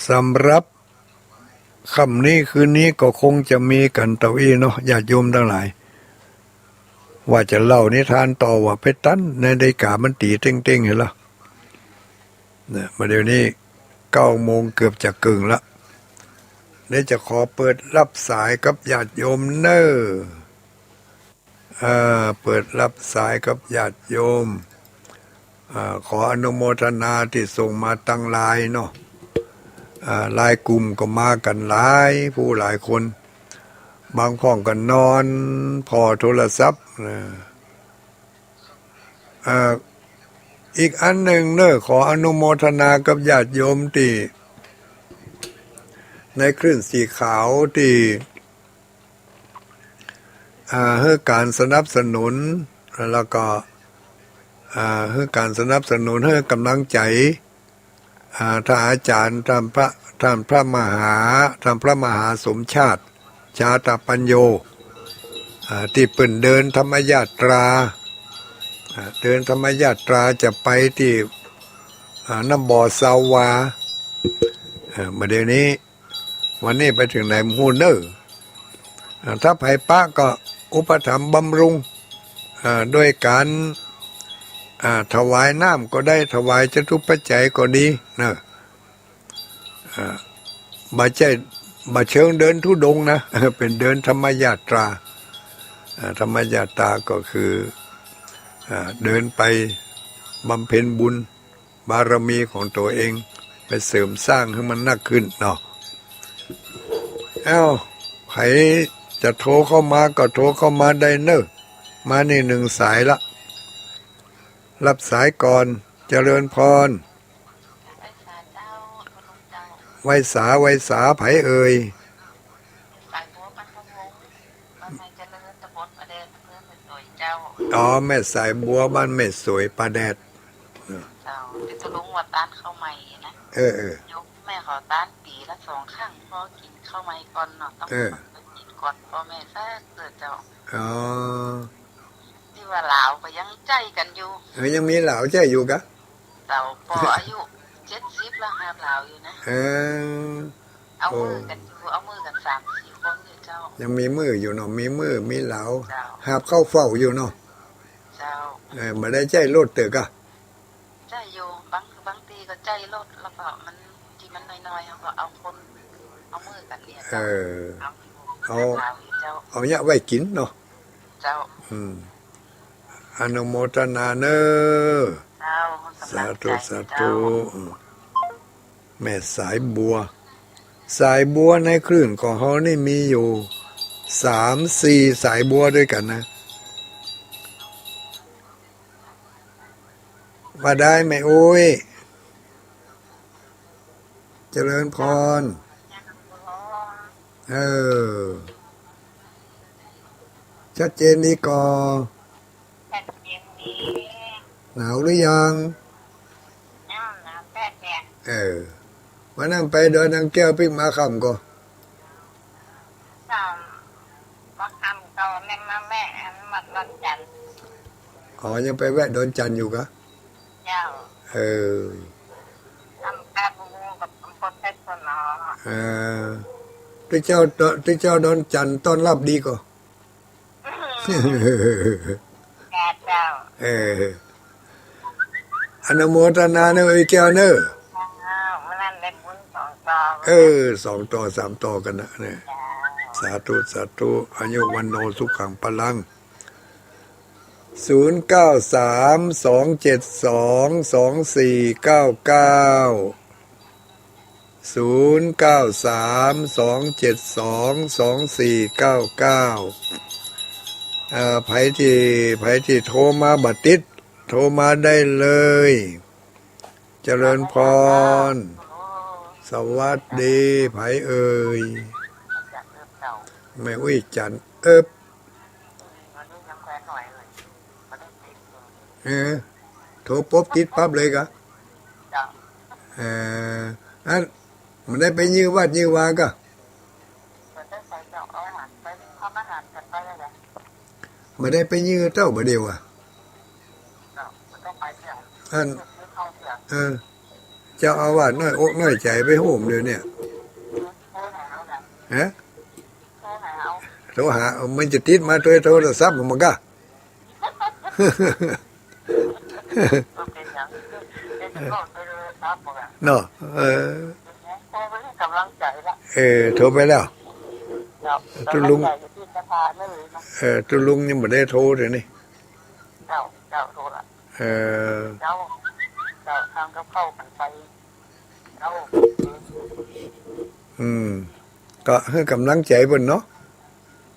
สำหรับคำนี้คืนนี้ก็คงจะมีกันเต่าอี้เนาะญาติโยมทั้งหลายว่าจะเล่านิทานต่อว่าไปตั้นในได้กามันตีเต้งๆเห็นละเนี่ยมาเดี๋ยวนี้9 โมงเกือบจะกึ่งละได้จะขอเปิดรับสายกับญาติโยมเนอเปิดรับสายกับญาติโยมขออนุโมทนาที่ส่งมาตั้งไลน์เนาะไลน์กลุ่มก็มากันหลายผู้หลายคนบางพ่องก็นอนพอโทรศัพท์อีกอันหนึ่งเนอะขออนุโมทนากับญาติโยมที่ในคลื่นสีขาวที่ให้การสนับสนุนแล้วก็ให้การสนับสนุนให้กำลังใจท่านอาจารย์ท่านพระมหาสมชาติชาตปัญโยที่เปิ่นเดินธรรมยาตราจะไปที่น้ำบ่อสาวามาเดี๋ยวนี้วันนี้ไปถึงไหนมูเนอร์ถ้าไผ่ปะก็อุปถัมภ์บำรุงด้วยการถวายน้ำก็ได้ถวายจตุปัจจัยก็ดีนะบ่เชิงเดินธุดงค์นะเป็นเดินธรรมยาตราก็คือเดินไปบำเพ็ญบุญบารมีของตัวเองไปเสริมสร้างให้มันนักขึ้นเนาะใครจะโทรเข้ามาก็โทรเข้ามาได้เนอะมานี่1 สายละรับสายก่อนเจริญพรไว้สาไผเอ่ยอ๋อแม่สายบัวบ้านแม่สวยปลาแดดติดตุลุงวัดตานเข้าใหม่นะยกแ ม่ขอต้านปีละ2 ครั้งพอกินข้าวไม่ก่อนเนาะต้องกินก่อนพ่อแม่แท้เกิดเจ้าอ๋อที่ว่าลาวก็ยังใจกันอยู่ยังมีเหล่าใจอยู่กะเจ้าพออายุ70แล้วหาลาวอยู่นะเอามือกันอยู่เอามือกัน3-4 คนอยู่เจ้ายังมีมืออยู่เนาะมีมือมีเหลาเจ้าหาบเข้าเฝ้าอยู่เนาะเจ้ามาได้ใจโลดเตอกะใจอยู่บางทีก็ใจลดแล้วก็มันที่มันน้อยๆเขาก็เอาคนเอามือกันเนี่ยเจ้าเอาเนี่ยไว้กินเนาะเจ้าอนุโมทนาเนอสาธุสาธุแม่สายบัวในคลื่นของเขานี่มีอยู่3-4 สายบัวด้วยกันนะว่าได้ไหมโอ้ยเจริญพรชัดเจนดีก่อหนาวหรือยังวันนั้นไปเดินนางแก้วปิ้งมาคำก็อ๋อยังไปแวะโดนจันอยู่กะที่เจ้าโดนจันต้อนรับดีก็อนุโมทนาเนอะไอ้แก้วเนอะ2 ต่อ 3 ต่อกันนะเนี่ยสาธุสาธุอายุวันโนสุขังพลังไผที่โทรมาบัดติดโทรมาได้เลยเจริญพรสวัสดีไผเอ่ยแม่อุ้ยจันโทรปุ๊บติดปั๊บเลยกะมันได้ไปยื้อวัดยื้อวาก็มาได้ไปยื้อเจ้าบ่เดียวอ่ะเจ้าอาวาสน้อยอกน้อยใจไปโหมเดี๋ยวเนี่ยโทรหามันจะติดมาโทรศัพท์มันก็เนาะโทรไปแล้วตุลุงยังไม่ได้โทรเลยนี่เจ้าโทรละเจ้าทางก็เข้ากันไปก็ให้กำลังใจบนเนาะ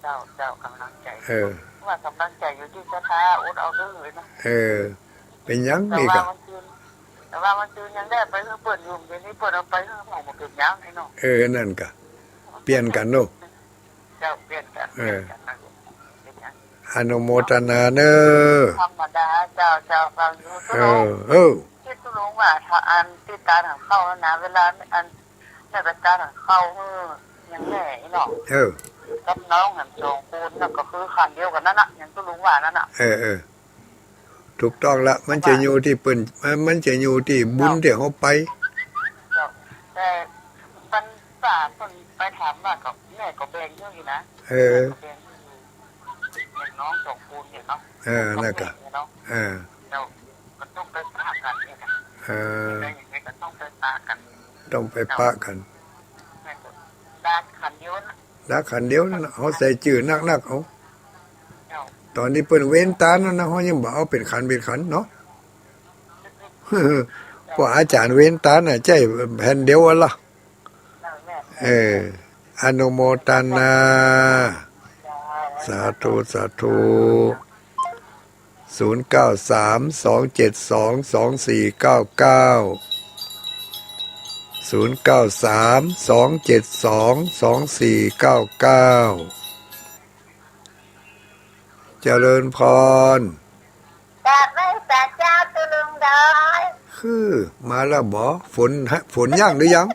เจ้ากำลังใจว่ากำลังใจอยู่ที่ศรัทธาอดเอาเรื่องเลยนะเป็นยังดีกะแต่ว่ามันจืนยังได้ไปเพื่อเปิดยุ่มเดี๋ยวนี้เปิดเอาไปเพื่อหมองมาเป็นยังไงเนาะนั่นกะเปลี่ยนกันเนาะเจ้าเปลี่ยนกันอนุโมทนาเนอธรรมดาเจ้าฟังอยู่ตุลงที่ตุลงว่าถ้าอันที่ตาถังเข้าแล้วนะเวลาอันแต่ตาถังเข้ายังแหน่เนาะกับน้องหันสองคนนั่นก็คือขันเดียวกันนั่นน่ะยังตุลงว่านั่นน่ะถูกต้องละมันจะอยู่ที่เปิ้นมันจะอยู่ที่บุญที่เขาไปแต่มันป่าคนไปถามว่ากับแม่ก็แบ่งเยอะอยู่นะน้องสองคนเนี่ยเนาะนั่นก็เราก็ต้องไปปะกันเนี่ยกันอย่างนี้ก็ต้องไปปะกันดาขันเดียวนะเขาใส่จื่อนักเขาตอนนี้เปิ้นเว้นตานั่นนะเขายังบอกเอาเป็นขันเนาะพวกอาจารย์เว้นตาน่ะใจแผ่นเดียวล่ะอนุโมทนาสาธุสาธุเจริญพรจากได้แต่เจ้าตุลุงได้คือมาแล้วบ่ฝนย่างหรือยัง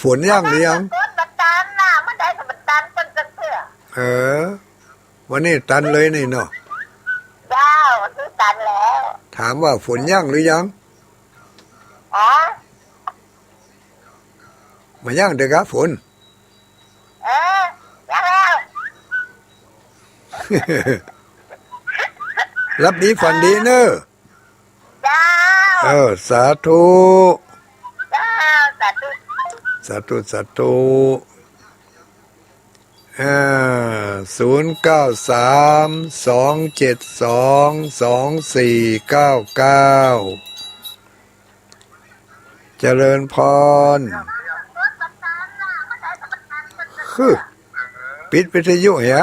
ฝนย่างหรือยังต้นบัดตันน่ะเมื่อใดก็บัดตันต้นจะเสือ วันนี้ตันเลยนี่เนาะ เจ้าซื้อตันแล้ว ถามว่าฝนย่างหรือยัง อ๋อ มาย่างเด็กครับฝน ยังแล้ว รับดีฝันดีเนอะ เจ้า สาธุ เจ้าสาธุ สาธุสาธุ0932722499เจริญพรคือปิดวิทยุเหรอ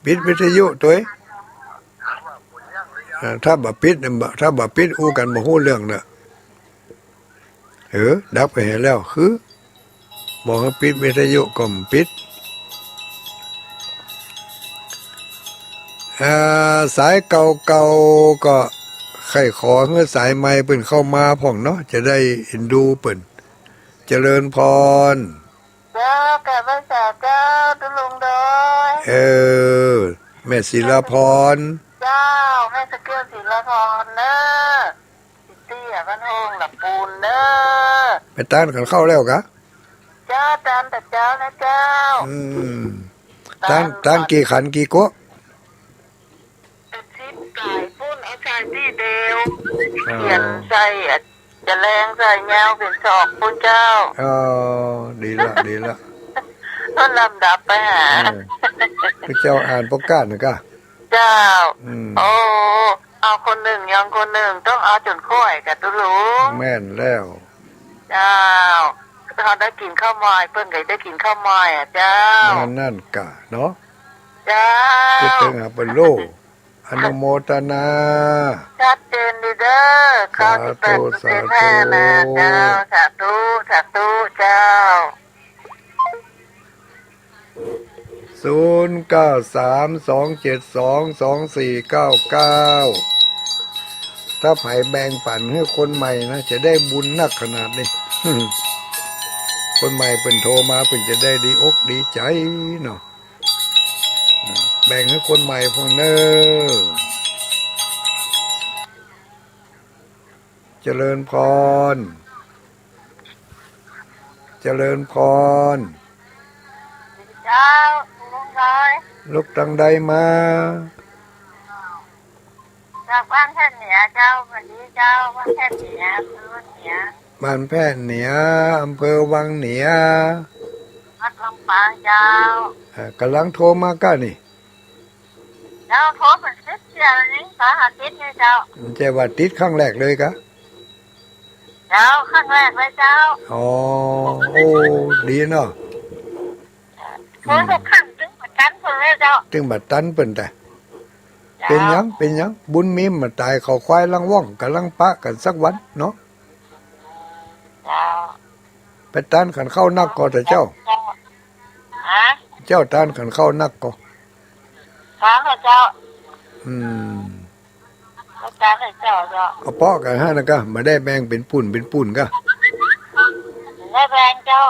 ปิดวิทยุตัวถ้าบ่ปิดถ้าบ่ปิดอู้กันบ่ฮู้เรื่องน่ะดับไปเห็นแล้วคือบอกให้ปิดวิทยุก็ปิดสายเก่าๆก็ใครขอเมื่อสายใหม่เปิ่นเข้ามาพ่องเนาะจะได้เห็นดูเปิ่นเจริญพรเจ้าแก่ภาษาเจ้าตุลุงโดยแม่ศิลาพรเจ้าแม่สเกลศิลาพรเนอะสิเตี้ยบ้านห้องหลับปูนเนอะไปต้านกันเข้าแล้วกะเจ้าตามแต่เจ้านะเจ้าต้านกี่ขันกี่ก๊กชิปไก่ปุ้นเอาใส่ที่เดียวเขียนใส่จะแรงใส่เงาเป็นศอกปุ้นเจ้าดีละดีละต้นลำดับไปหาพระเจ้าอ่านประกาศนะกะเจ้าโอ้เอาคนหนึ่งยังคนหนึ่งต้องเอาจนค่อยกับตุลุงแม่นแล้วเจ้าเขาได้กินข้าวมอยเพิ่นก็ได้กินข้าวมอยเจ้านั่นกะเนาะเจ้าพุทธังเปโลอนุโมทนาชัดเจนดีเด้อข้าวที่เป็นแท้นะเจ้าสาธุสาธุเจ้า0932722499ถ้าไผแบ่งปันให้คนใหม่นะจะได้บุญนักขนาดนี้ คนใหม่เพิ่นโทรมาเพิ่นจะได้ดีอกดีใจเนาะแบ่งให้คนใหม่พงเนอเจริญพรเจริญพรเจ้าลุงน้อยลูกตังใดมาจากบ้านแพทย์เหนือเจ้าวันนี้เจ้าบ้านแพทย์เหนือบ้านแพทย์เหนืออำเภอวังเหนือวัดลำปางเจ้ากำลังโทรมาก้านี่เจ้าโทรเป็นสิบเดือนนี้สาหัสติดเนี่ยเจ้าจะว่าติดครั้งแรกเลยกะเจ้าครั้งแรกเลยเจ้าโอ้ดีเนาะโทรทุกครั้งถึงบัดตันเพิ่นเลยเจ้าถึงบัดตันเพิ่นแต่เป็นหยังบุญมีมาตายเขาควายลังว่องกำลังปะกันสักวันเนาะไปต้านขันเข้านักก็แต่เจ้าต้านขันเข้านักก็ถามเจ้าต้านเจ้าเอาเปาะกันฮะนะก็มาได้แบ่งเป็นปุ่นก็ได้แบ่งเจ้า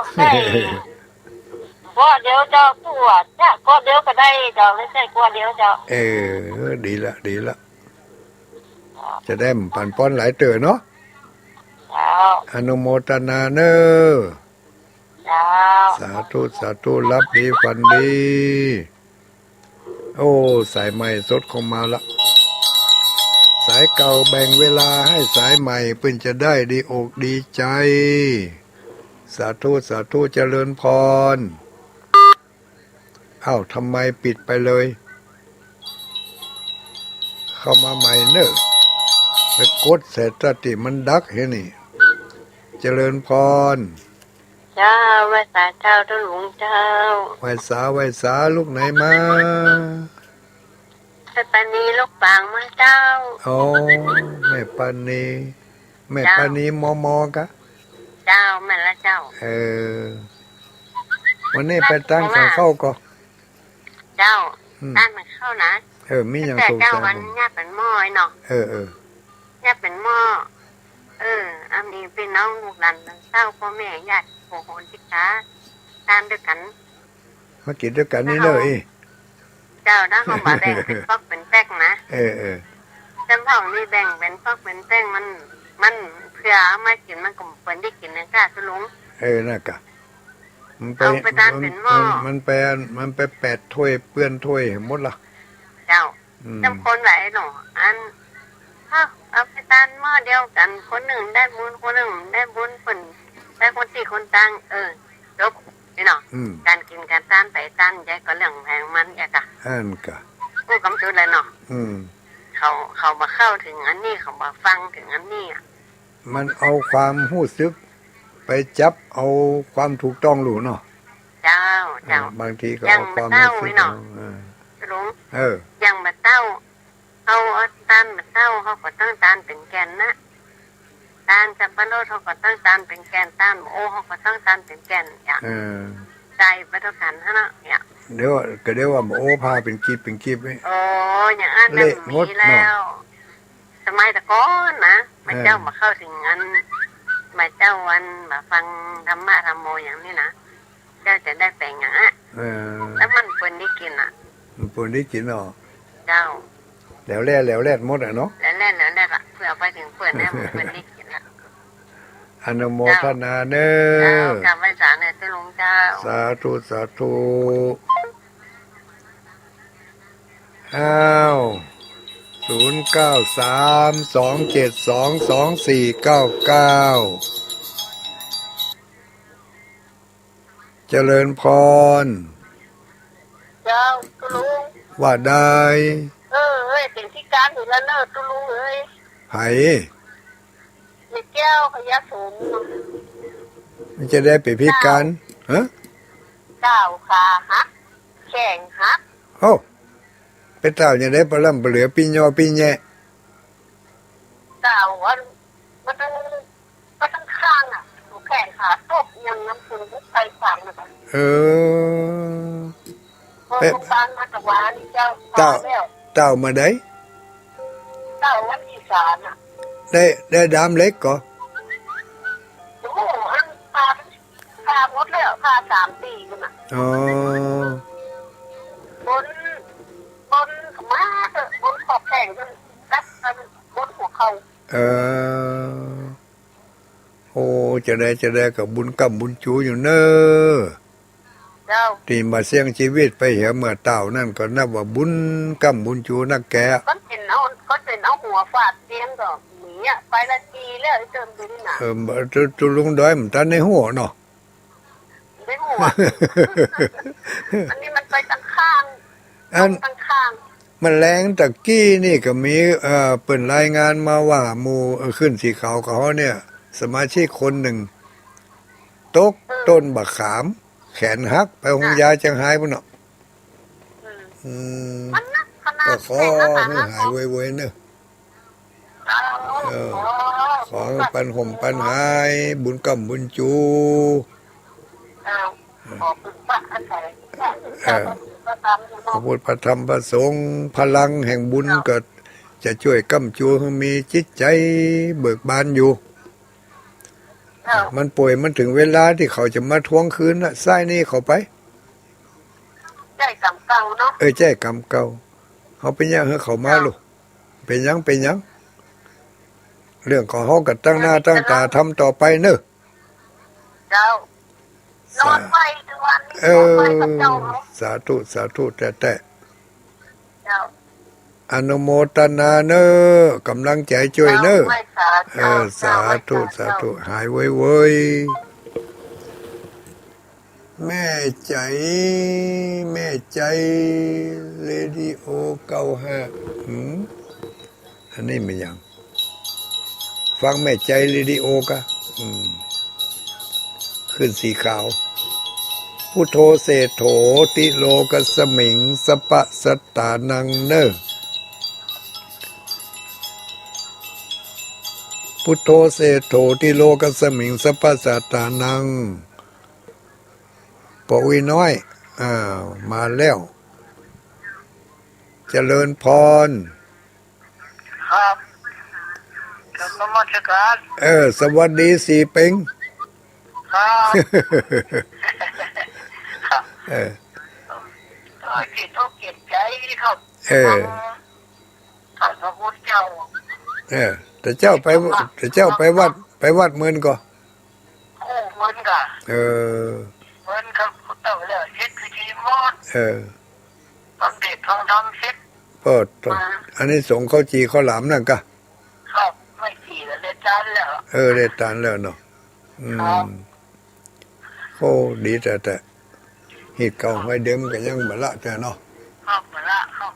ก็เดี๋ยวเจ้าตัวจ้ะก็เดี๋ยวก็ได้เจ้าไม่ใช่ก็เดี๋ยวเจ้าดีละจะได้ปั่นป้อนหลายเต๋อเนาะอนุโมทนาเนอสาธุรับดีฝันดีโอ้สายใหม่สดเข้ามาละสายเก่าแบ่งเวลาให้สายใหม่เพิ่นจะได้ดีอกดีใจสาธุเจริญพรทำไมปิดไปเลยเข้ามาใหม่เนอะไปกดเสร็จติมันดักเห็นนี่เจริญพรเจ้าไหว้สาเจ้าทุลุงเจ้าไหว้สาลูกไหนมาแม่ปานีลูกปางมาเจ้าแม่ปานีมกะเจ้าแม่ละเจ้าวันนี้ไปตั้งขันเข้าก็เจ้าตั้งมันเข้านะมีอย่างแต่เจ้าวันนี้เป็นหม้อเนาะเนี่ยเป็นหม้อ อันนี้เป็นน้องลูกหลานเศร้าพ่อแม่ญาติโหโหนติกาทานด้วยกันมากินด้วยกันนี่เลย เจ้าถ้าเขามาแบ่งเป็นฟอกเป็นแป้งนะจำพ่อนี่แบ่งเป็นฟอกเป็นแป้งมันเพื่อมากินมันก็เปิดได้กินนะค่ะสุลุงน่ะกะเอาไปทานเป็นหม้อมันไป8 ถ้วยเปื้อนถ้วยหมดละเจ้าจำคนไหนหนออันเอาไปทานหม้อเดียวกันคนหนึ่งได้บุญคนหนึ่งได้บุญคนได้คนสี่คนตังจบนี่เนาะการกินการต้านไปต้านใจก็เรื่องแพงมันแยกะกะผู้กำจุดเลยเนาะเขามาเข้าถึงอันนี้เขามาฟังถึงอันนี้มันเอาความรู้สึกไปจับเอาความถูกต้องหรือเนาะเจ้าบางทีก็เอาความรู้สึกเนาะลุงยังมาเต้าเขาต้านมาเต้าเขาก็ตั้งต้านเป็นแกนนะต้านจับปะโลดเขาก็ตั้งต้านเป็นแกนต้านโอเขาก็ตั้งต้านเป็นแกนอย่างใจประทกันฮะเนาะเนี่ยเดี๋ยวว่าโอ้พาเป็นกีบไหมอย่างอันนั้นมีแล้วสมัยตะก้อนนะมาเจ้ามาเข้าถึงอันมาเจ้าวันมาฟังธรรมะธรรมโมอย่างนี้นะเจ้าจะได้แปลงอย่างแล้วมันเปิดได้กินมันเปิดได้กินเนาะเจ้าแล้วแร่หมดเนาะแล้วเพื่อไปถึงเปิดได้มันเปิดได้กินอนุโมทนาเน้อกราบไหว้สาเนี่ยหลวงเจ้าสาธุเจริญพรเจ้าตุลุงว่าได้เป็นที่การอยู่แล้วเนอะตุลุงไผมีแก้วพยาสูงมันจะได้ไปพิการก้าวขาหักแข่งหักเป็นเต่าอย่างได้ปลำเหลือปีญอปีแย่ก้าวมันต้องข้างแข่งขาตบยังน้ำคุณไปฟังนะคะพอฟังมาตะวันเจ้าเต่ามาได้เต่าวันอีสานได้ดามเล็กก็โอ้อันพาหมดแล้วพา3 ปีกันนะบนมาบนขอบแข่งกันกัดบนหัวเขาโอ้จะได้กับบุญกรรมบุญจูอยู่เนอที่มาเสี่ยงชีวิตไปเหี่ยเมื่อเต่านั่นก็นับว่าบุญกรรมบุญจูนักแกก็เป็นเอาหัวฟาดเตียงก็หนีไปละทีแล้วเติมไปนี่นะจุลุงด้อยมันตันในหัวเนาะในหัวอันนี้มันไปตั้งข้างมันแรงตะกี้นี่ก็มีเปิ่นรายงานมาว่าหมู่ขึ้นสีขาวเขาเนี่ยสมาชิกคนหนึ่งตกต้นบักขามแขนหักไปโรงยาจังหายพุ่นเนาะก็ขอให้หายไวๆเนอะขอปันห่มปันหายบุญกรรมบุญจูพระพุทธพระธรรมพระสงฆ์พลังแห่งบุญก็จะช่วยกำจูให้มีจิตใจเบิกบานอยู่มันป่วยมันถึงเวลาที่เขาจะมาทวงคืนน่ะไส้นี่เขาไปใจกรรมเก่าเนาะใจกรรมเก่าเขาเป็นยังเขามาลูกเป็นยังเรื่องของเขาก็ตั้งหน้าตั้งตาทำต่อไปเนอะเจ้านอนไปทุกวันสาธุแต่อนุโมทนาเนอะกำลังใจช่วยเนอะสาธุหายไวแม่ใจเรดิโอ95อันนี้มันยังฟังแม่ใจเรดิโอกะขึ้นสีขาวพุทโธเศโถติโลกสมิงสปะสตานังเนอพุทโธเศโถติโลกสมิงสปะสตานังปวีน้อยมาแล้วเจริญพรครับ นมัสการ สวัสดีสีเป็ง ครับครับ เออ จิตอกจิตใจครับ เออ ท่านพระพุทธเจ้า แต่เจ้าไปวัดเมือนก็ คู่เหมือนกัน เหมือนกับพุทธเจ้าเช็ดพิธีมอดฟังเด็กฟังทำเช็ดก็อันนี้สงข้าวจีข้าวหลามนั่นก็ ครับไม่จีแล้วเลยจานแล้วได้ตานแล้วเนาะโอ้ดีแต่หิดเก่าไว้เดิมก็ยังบ่ละแต่เนาะครับบ่ละครับ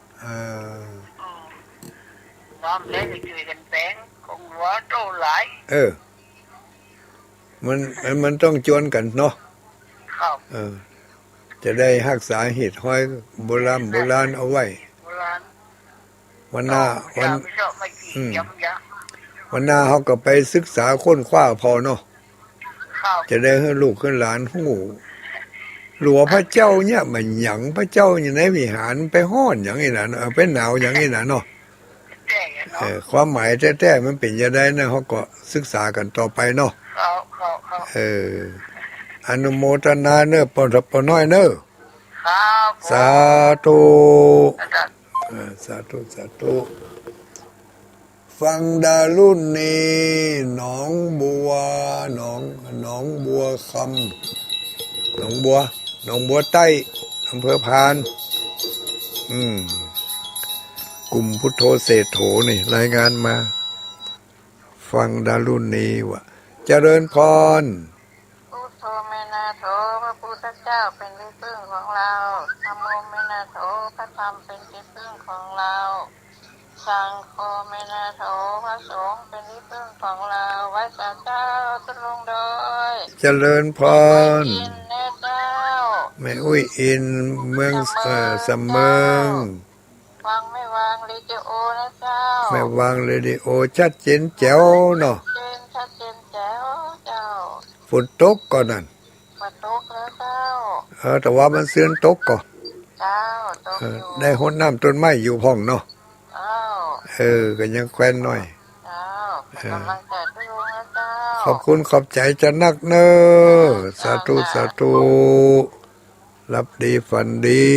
ความเล่นช่วยกันแปลงของหัวโตหลายมันต้องจวนกันเนาะครับจะได้รักษาหิดห้อยโบราณเอาไว้วันหน้าเขาก็ไปศึกษาค้นคว้าพอเนาะจะได้ให้ลูกให้หลานหูหลวงพระเจ้าเนี่ยมันหยังพระเจ้าอยู่ในวิหารไปห้อนอย่างนี้นะไปหนาวอย่างนี้นะเนาะความหมายแท้ๆมันเป็นยังไงนะเขาก็ศึกษากันต่อไปเนาะอนุโมทนาเนอะปอน้อยเนอะสาธุสาธุฟังดารุ่นนี้หนองบัวคำหนองบัวใต้อำเภอพานกลุ่มพุทโธเศรษโถนี่รายงานมาฟังดารุ่นนี้ว่าเจริญพรพุทโธเมนาโถพระพุทธเจ้าเป็นที่พึ่งของเราธัมโมเมนาโถพระธรรมเป็นที่พึ่งของเราสังโฆเมนาโถพระสงฆ์เป็นที่พึ่งของเราไว้สาเจ้าตรงโดยเจริญพรแม่อุ้ยอินเมืองสำเมืองวางไม่วางเรดิโอนะเจ้าไม่วางเรดิโอชัดเจนแจ๋วเนาะชัดเจนแจ๋วเจ้าฝนตกก่อนนั่นฝนตกแล้วเจ้าแต่ว่ามันเสื่อนตกก่อนเจ้าตกอยู่ได้หดน้ำต้นไม้อยู่ห้องเนาะก็ยังแควนหน่อยกำลังใจทุกคนนะเจ้าขอบคุณขอบใจจะนักเนอสาธุรับดีฝันดี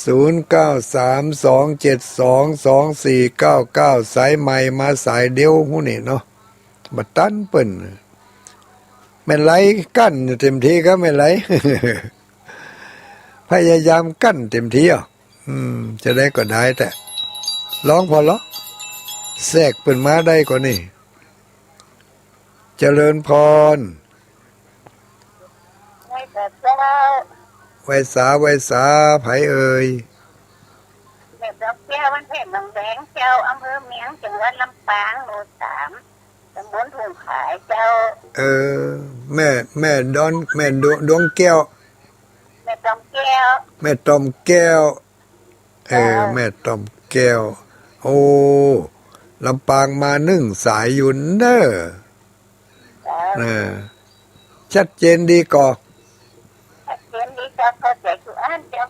0932722499สายใหม่มาสายเดียวหูนี่เนาะบัดตันเปิ้นไม่ไหลกั้นเต็มที่ก็ไม่ไหล พยายามกั้นเต็มที่จะได้ก็ได้แต่ร้องพอละแทรกเปิ้นมาได้ก็นี่เจริญพรไว้สาไผเอ่ยแม่ดอกแก้ววันเพ็ญบางแบงเจ้าอำเภอเมียงจังหวัดลำปางหมู่3ตำบลทุ่งขายเจ้าแม่ดวงแก้วแม่ตอมแก้วแม่ตอมแก้วโอ้ลำปางมานึ่งสายอยู่เนอะชัดเจนดีก่อเข้าใจกูอ่านเจ้า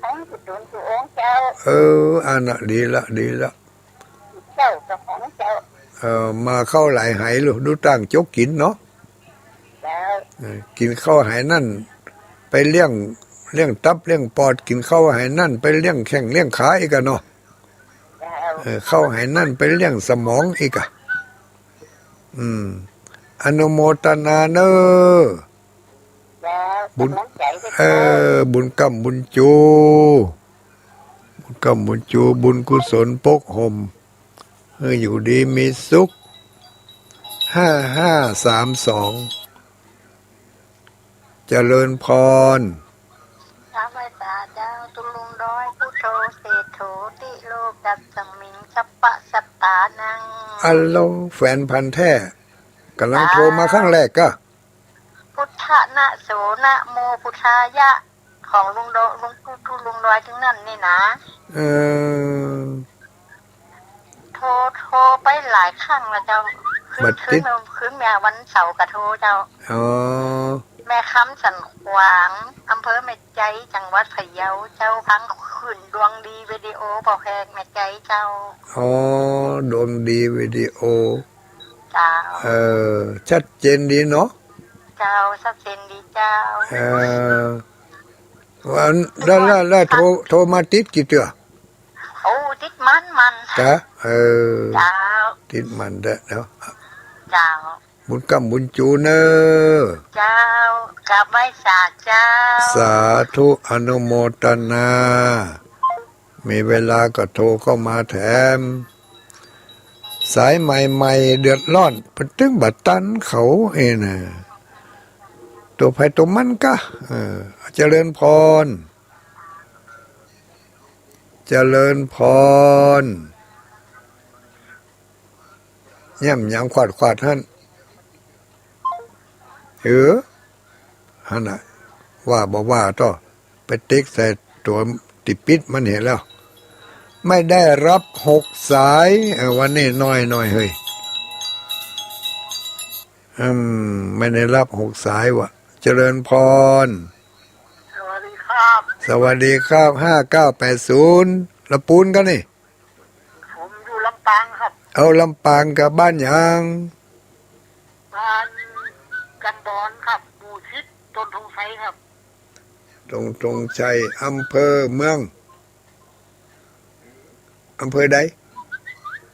ทั้งกุศลกุองเจ้าอ่านดีละเจ้ากับของเจ้ามาเข้าหลายไหลูกดูตั้งจกกินเนาะกินข้าวไหนั่นไปเลี้ยงตับเลี้ยงปอดกินข้าวไหนั่นไปเลี้ยงแข้งเลี้ยงขาอีกอะเนาะข้าวไหนั่นไปเลี้ยงสมองอีกอะอนุโมทนาเนอบุญบุญกรรมบุญจูบุญกุศลปกห่มอยู่ดีมีสุข5532เจริญพรพระวิตาเจ้าตุลุงร้อยพุทโธเศรษโถติโลกัสสมิงสัปปะสัตตานังอัลโลแฟนพันธุ์แท้กำลังโทรมาครั้งแรกก็พุทธนะโสนะโมพุทธายะของลุงร้อยถึงนั่นนี่นะโทรไปหลายครั้งแล้วเจ้าคืนแม่วันเสาร์กระโทรเจ้า แม่คำสันขวางอำเภอแม่ใจจังหวัดพะเยาเจ้าพังขึ้นดวงดีวิดีโอเป่าแขกแม่ใจเจ้าอ๋อดวงดีวิดีโอเจ้าชัดเจนดีเนาะเจ้าสักเซนดีเจ้าวันแล้วโทรมาติดกี่เตือโอ้ติดมันจ้ะเจ้าติดมันได้แล้วเจ้าบุญกำบุญจูเนอเจ้ากับไว้สาเจ้าสาธุอนุโมทนามีเวลาก็โทรเข้ามาแถมสายใหม่ๆเดือดร้อนเป็นตึงบัดตันเขาน่ะตัวไผ่ตัวมันก็เจริญพรเจริญพรย่ำยำขวาดท่านฮันน่ะว่าบอกว่าต่อไปติ๊กใส่ตัวติดปิดมันเห็นแล้วไม่ได้รับ6 สายวันนี้น้อยเฮ้ยไม่ได้รับ6 สายวะเจริญพรสวัสดีครับสวัสดีครับ5980ละปูนกันนี่ผมอยู่ลำปางครับเอาลำปางกับบ้านยังบ้านกันบอนครับหมู่ทิศต้นธงชัยครับตรงชัยอำเภอเมืองอำเภอใด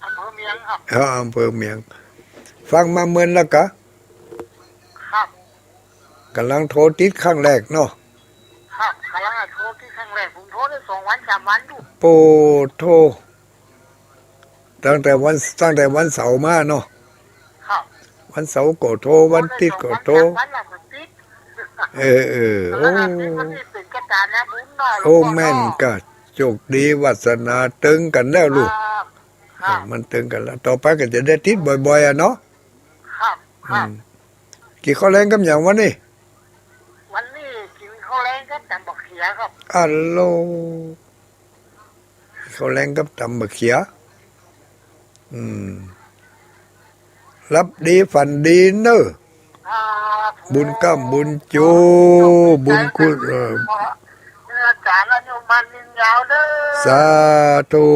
อำเภอเมียงครับอำเภอเมียงฟังมาเมือนแล้วกะครับกำลังโทรติดครั้งแรกเนาะครับกำลังโทรที่ครั้งแรกผมโทรได้2 วัน3 วันดูโปโทรตั้งแต่วันเสาร์มาเนาะครับวันเสาร์ก็โทรวันติดก็โทรโอ้แม่นก็โชคดีวาสนาตึงกันแล้วลูกมันตึงกันแล้วต่อไปก็จะได้ติดบ่อยๆเนาะครับกี่ข้าวแรงกับอย่างวันนี้กินข้าวแรงกับตำบักเขียครับอัลโหลข้าวแรงกับตำบักเขียรับดีฝันดีเนอะบุญก้ำบุญจูบุญคุณจารย์อยู่มันยิงยาวเด้อสาธุ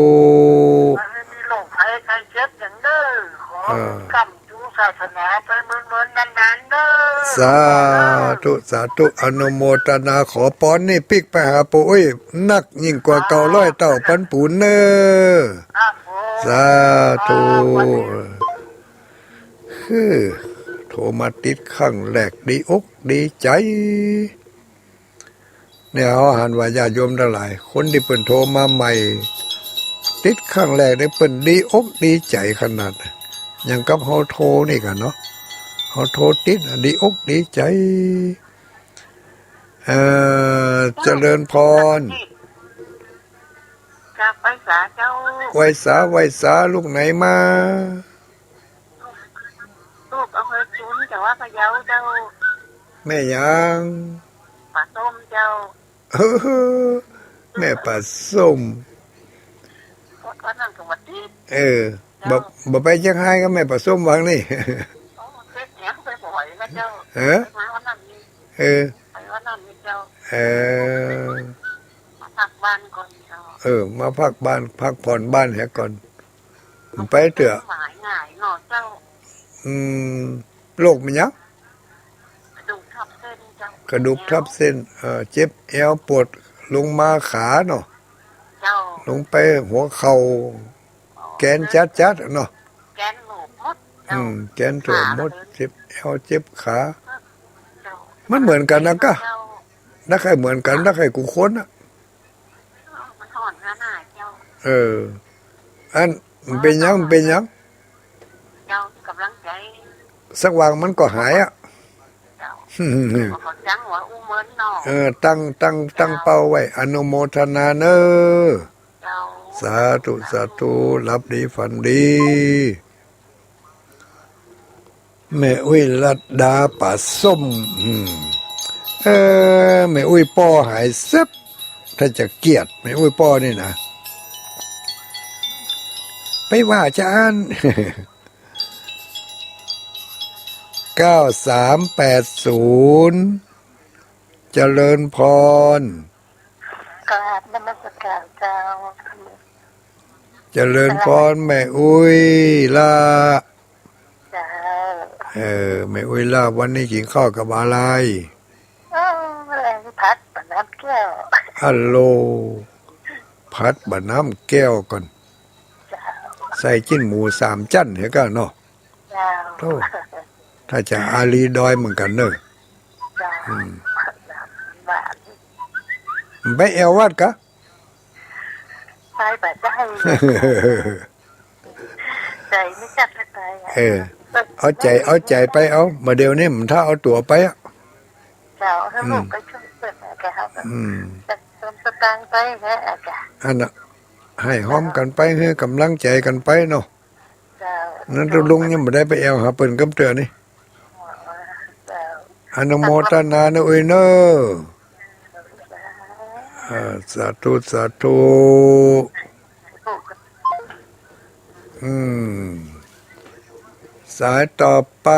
ไม่มีโรคภัยไข้เจ็บอย่างเด้อขอกำจูศาสนาไปเมืองนานๆเด้อสาธุอนุโมทนาขอป้อนนี่ปิกไปหาปู่อุ้ยนักยิ่งกว่าเก่า100 เท่าพันปูนเนอสาธุโทรมาติดครั้งแรกดีอกดีใจเนี่ยเขาหันว่าญาติโยมทั้งหลายคนที่เปิ่นโทรมาใหม่ติดครั้งแรกได้เปิ่นดีอกดีใจขนาดอย่างกับเขาโทรนี่กันเนาะเขาโทรติดดีอกดีใจเจริญพรจากไว้สาเจ้าไว้สาลูกไหนมาลูกอำเภอจุนแต่ว่าพะเยาเจ้าแม่ยังป่าส้มเจ้าแม่ป่าส้มวันนั้นก็วันที่บ่ไปจังไห้ก็แม่ป่าส้มวางนี่ไปบ่อยนะเจ้ามาวันนั้นนี่ไปวันนั้นนี่เจ้ามาพักบ้านก่อนเจ้ามาพักบ้านพักผ่อนบ้านแหก่อนไปเถอะง่ายเนาะเจ้าโรคมันยังกระดูกทับเส้นเจ็บเอวปวดลงมาขาเนาะลงไปหัวเข่าแกนจัดเนาะแกนหนูมดแกนตัวมดเจ็บเอวเจ็บขามันเหมือนกันนะก็นักใครเหมือนกันนักใครกูค้นอ่ะมันถอนขนาดเจ้าอันมันเป็นยังเจ้ากำลังใจสักวันมันก็หายอ่ะจังหวะอุ้มเหมือนเนาะตั้งเป้าไว้อนุโมทนาเนอสาธุรับดีฝันดีแม่อุ้ยลัดดาป่าส้มแม่อุ้ยป้อหายเซ็บถ้าจะเกลียดแม่อุ้ยป้อนี่นะไปว่าอาจารย์ เจริญพรกราบนมัสการเจ้าเจริญพรแม่อุ้ยล่ะเจ้าแม่อุ้ยล่ะวันนี้กินข้าวกับอะไรอะไรพัดปะน้ำแก้วฮัลโหลพัดบะน้ำแก้วก่อนใส่จิ้นหมู3 จั่นเห็นกันเนาะโธ่ถ้าจะอาลีดอยเหมือนกันเนอะไปแอววัดกะไปแบบได้ใจไม่จัดไปเอาใจไปเอามาเดี๋ยวนี้มันถ้าเอาตั๋วไปอ่ะเจ้าถ้าลูกไปช่วยเปิดแกครับจะเติมสตางค์ไปแค่แกอันน่ะให้หอมกันไปให้กำลังใจกันไปเนาะนั่นลุงยังไม่ได้ไปแอวหาเปิ่นกำเตือนี่อนุโมทนานะอุ้ยเนอะสาธุสาธุสายต่อไป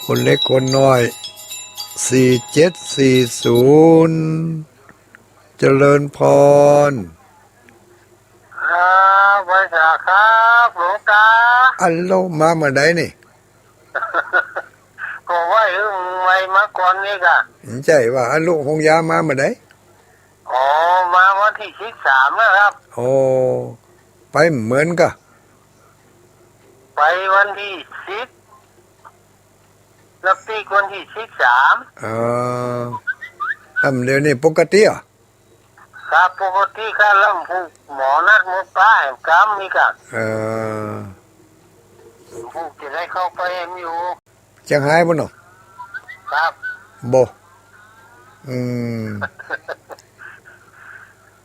คนเล็กคนน้อย4740เจริญพรไว้จ้าครับหลวงตาอัลโลมาเมื่อใดนี่ก็ไว้ไว้มาก่อนนี่ค่ะใช่ว่าอัลโลคงยามาเมื่อใดมาวันที่13นะครับไปเหมือนกะไปวันที่10แล้วปีวันที่13เดี๋ยวนี้ปกติอ่ะครับปกติก็ลำพูหมอนัดหมอป้าแห่งกรรมนี่ค่ะผู้จะได้เข้าไปอยู่จังหายบ่เนาะครับบ่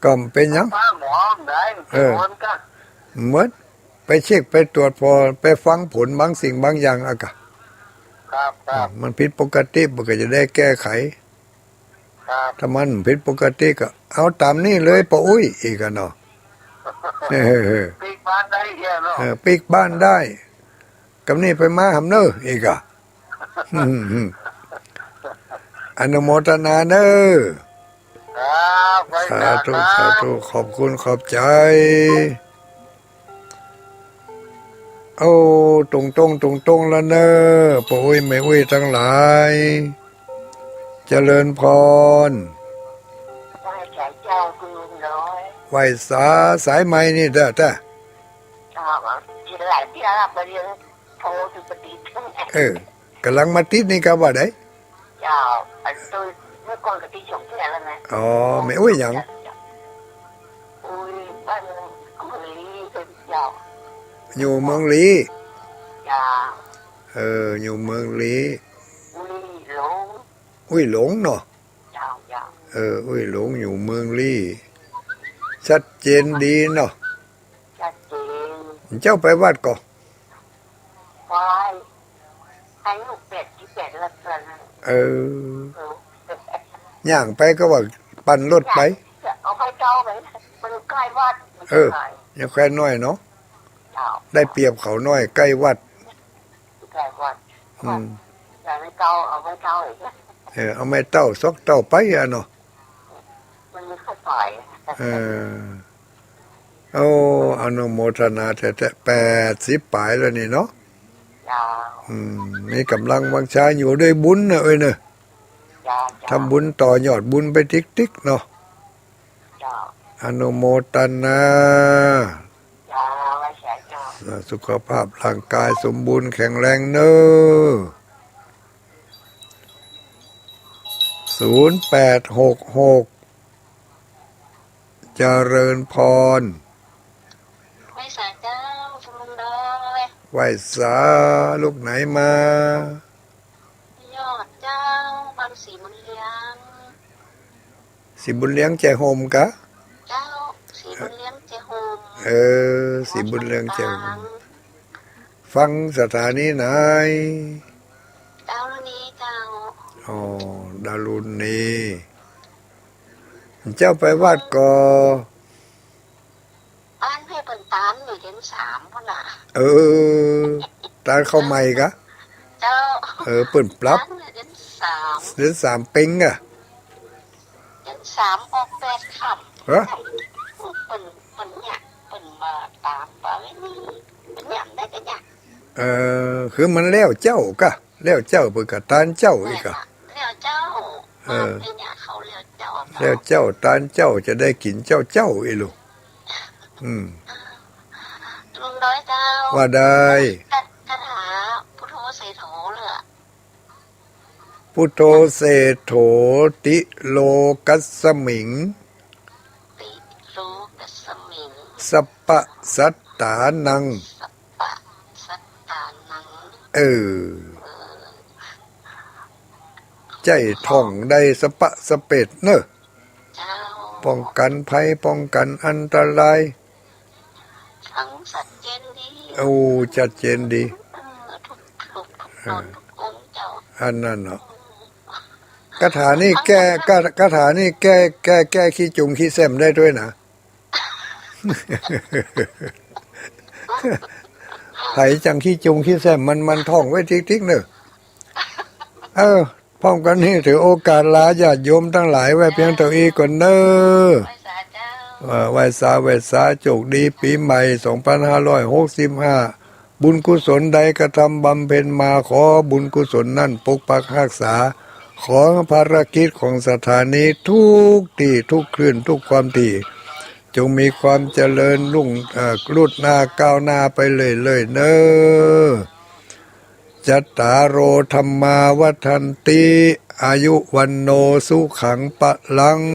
ก็เป็นยังหมอได้เหมือนไปเช็คไปตรวจพอไปฟังผลบางสิ่งบางอย่างอะกะครับมันผิดปกติมันก็จะได้แก้ไขถ้ามันผิดปกติก็เอาตามนี้เลยป้าอุ้ยอีกเนาะปีกบ้านได้เนาะปีกบ้านได้กับนี่ไปมาหำเนออีกอนุโมทนาเนอสาธุสาธุขอบคุณขอบใจตรงแล้วเนอป้าอุ้ยแม่อุ้ยทั้งหลายเจริญพรไหวสายไม้นี่เด้อกำลังมาติดนี่ครับว่าได้ไม่อุ้ยยังอยู่เมืองลีอยู่เมืองลีอุ้ยหลงเนาะอุ้ยหลงอยู่เมืองลีชัดเจนดีเนาะเจ้าไปวัดก่อนให้ลูก8ละกันย่างไปก็ว่าปั่นรถไปเอาไปเจ้าไปมันใกล้วัดยังแค่น้อยเนาะได้เปรียบเขาน้อยใกล้วัดไม่เจ้าเอาไม่เจ้าอีกเอาไม่เต้าซอกเต้าไปเนาะมันไม่ค่อยปล่อยอนุโมทนาแต่80ปลายแล้วนี่เนาะนี่กำลังวังชาอยู่ด้วยบุญนะเนอะทำบุญต่อยอดบุญไปติ๊กเนาะอนุโมทนาสุขภาพร่างกายสมบูรณ์แข็งแรงเนอะ0866เจริญพรไหว้สาเจ้าสมุนดอยไหว้สาลูกไหนมายอดเจ้าบางสีบุญเลี้ยงสีบุญเลี้ยงใจโฮมกะเจ้าสีบุญเลี้ยงใจโฮมสีบุญเลี้ยงใจโฮมฟังสถานีไหนดาวลุนีเจ้าดาวลุนีเจ้าไปวัดก่อบ้านให้เปิ่นตามอยู่เดือน3พุ่นน่ะ ตาเข้าใหม่กะ เจ้า เปิ่นปรับ เดือน 3 เดือน 3เป็งอ่ะ เดือน 3ออก8ค่ำ ฮะ เปิ่นเนี่ยเปิ่นมาตามไปนี่เปิ่นยำได้ก็เนี่ย คือมันแล้วเจ้ากะแล้วเจ้าเปิ่นก็ตานเจ้าอีกอะ แล้วเจ้ามาเป็นเนี่ยเขาแล้วเจ้า แล้วเจ้าตานเจ้าจะได้กินเจ้าอีลูกลุงน้อยเจ้า ว่าได้ คาถาพุทโธเสโถเลย พุทโธเสโถติโลกัสสมิง ติรูกัสมิง สัปปะสัตตานัง สัปปะสัตตานัง ใจท่องได้สะปะสะเป็ดเนอะ เจ้า ป้องกันภัยป้องกันอันตราย ทั้งสัตว์เจนดี ชัดเจนดี ทุกตนทุกองค์เจ้า อันนั้นเนาะคาถานี่แก้คาถานี่แก้ขี้จุงขี้แซมได้ด้วยนะ ไผจังขี้จุงขี้แซมมันท่องไว้ทิกๆเนอะพร้อมกันนี้ถือโอกาสลาญาติโยมทั้งหลายไว้เพียงเท่านี้ก่อนเนอะ ไว้สาเจ้า ไหว้สาโชคดีปีใหม่ 2565 บุญกุศลใดกระทำบำเพ็ญมาขอบุญกุศลนั่นปกปักรักษา ขอภารกิจของสถานีทุกที่ทุกคลื่นทุกความที่จงมีความเจริญรุ่งรุดหน้าก้าวหน้าไปเลยเนอะจัตตารโอธรรมาวัฏันติอายุวันโนสุขังปะลัง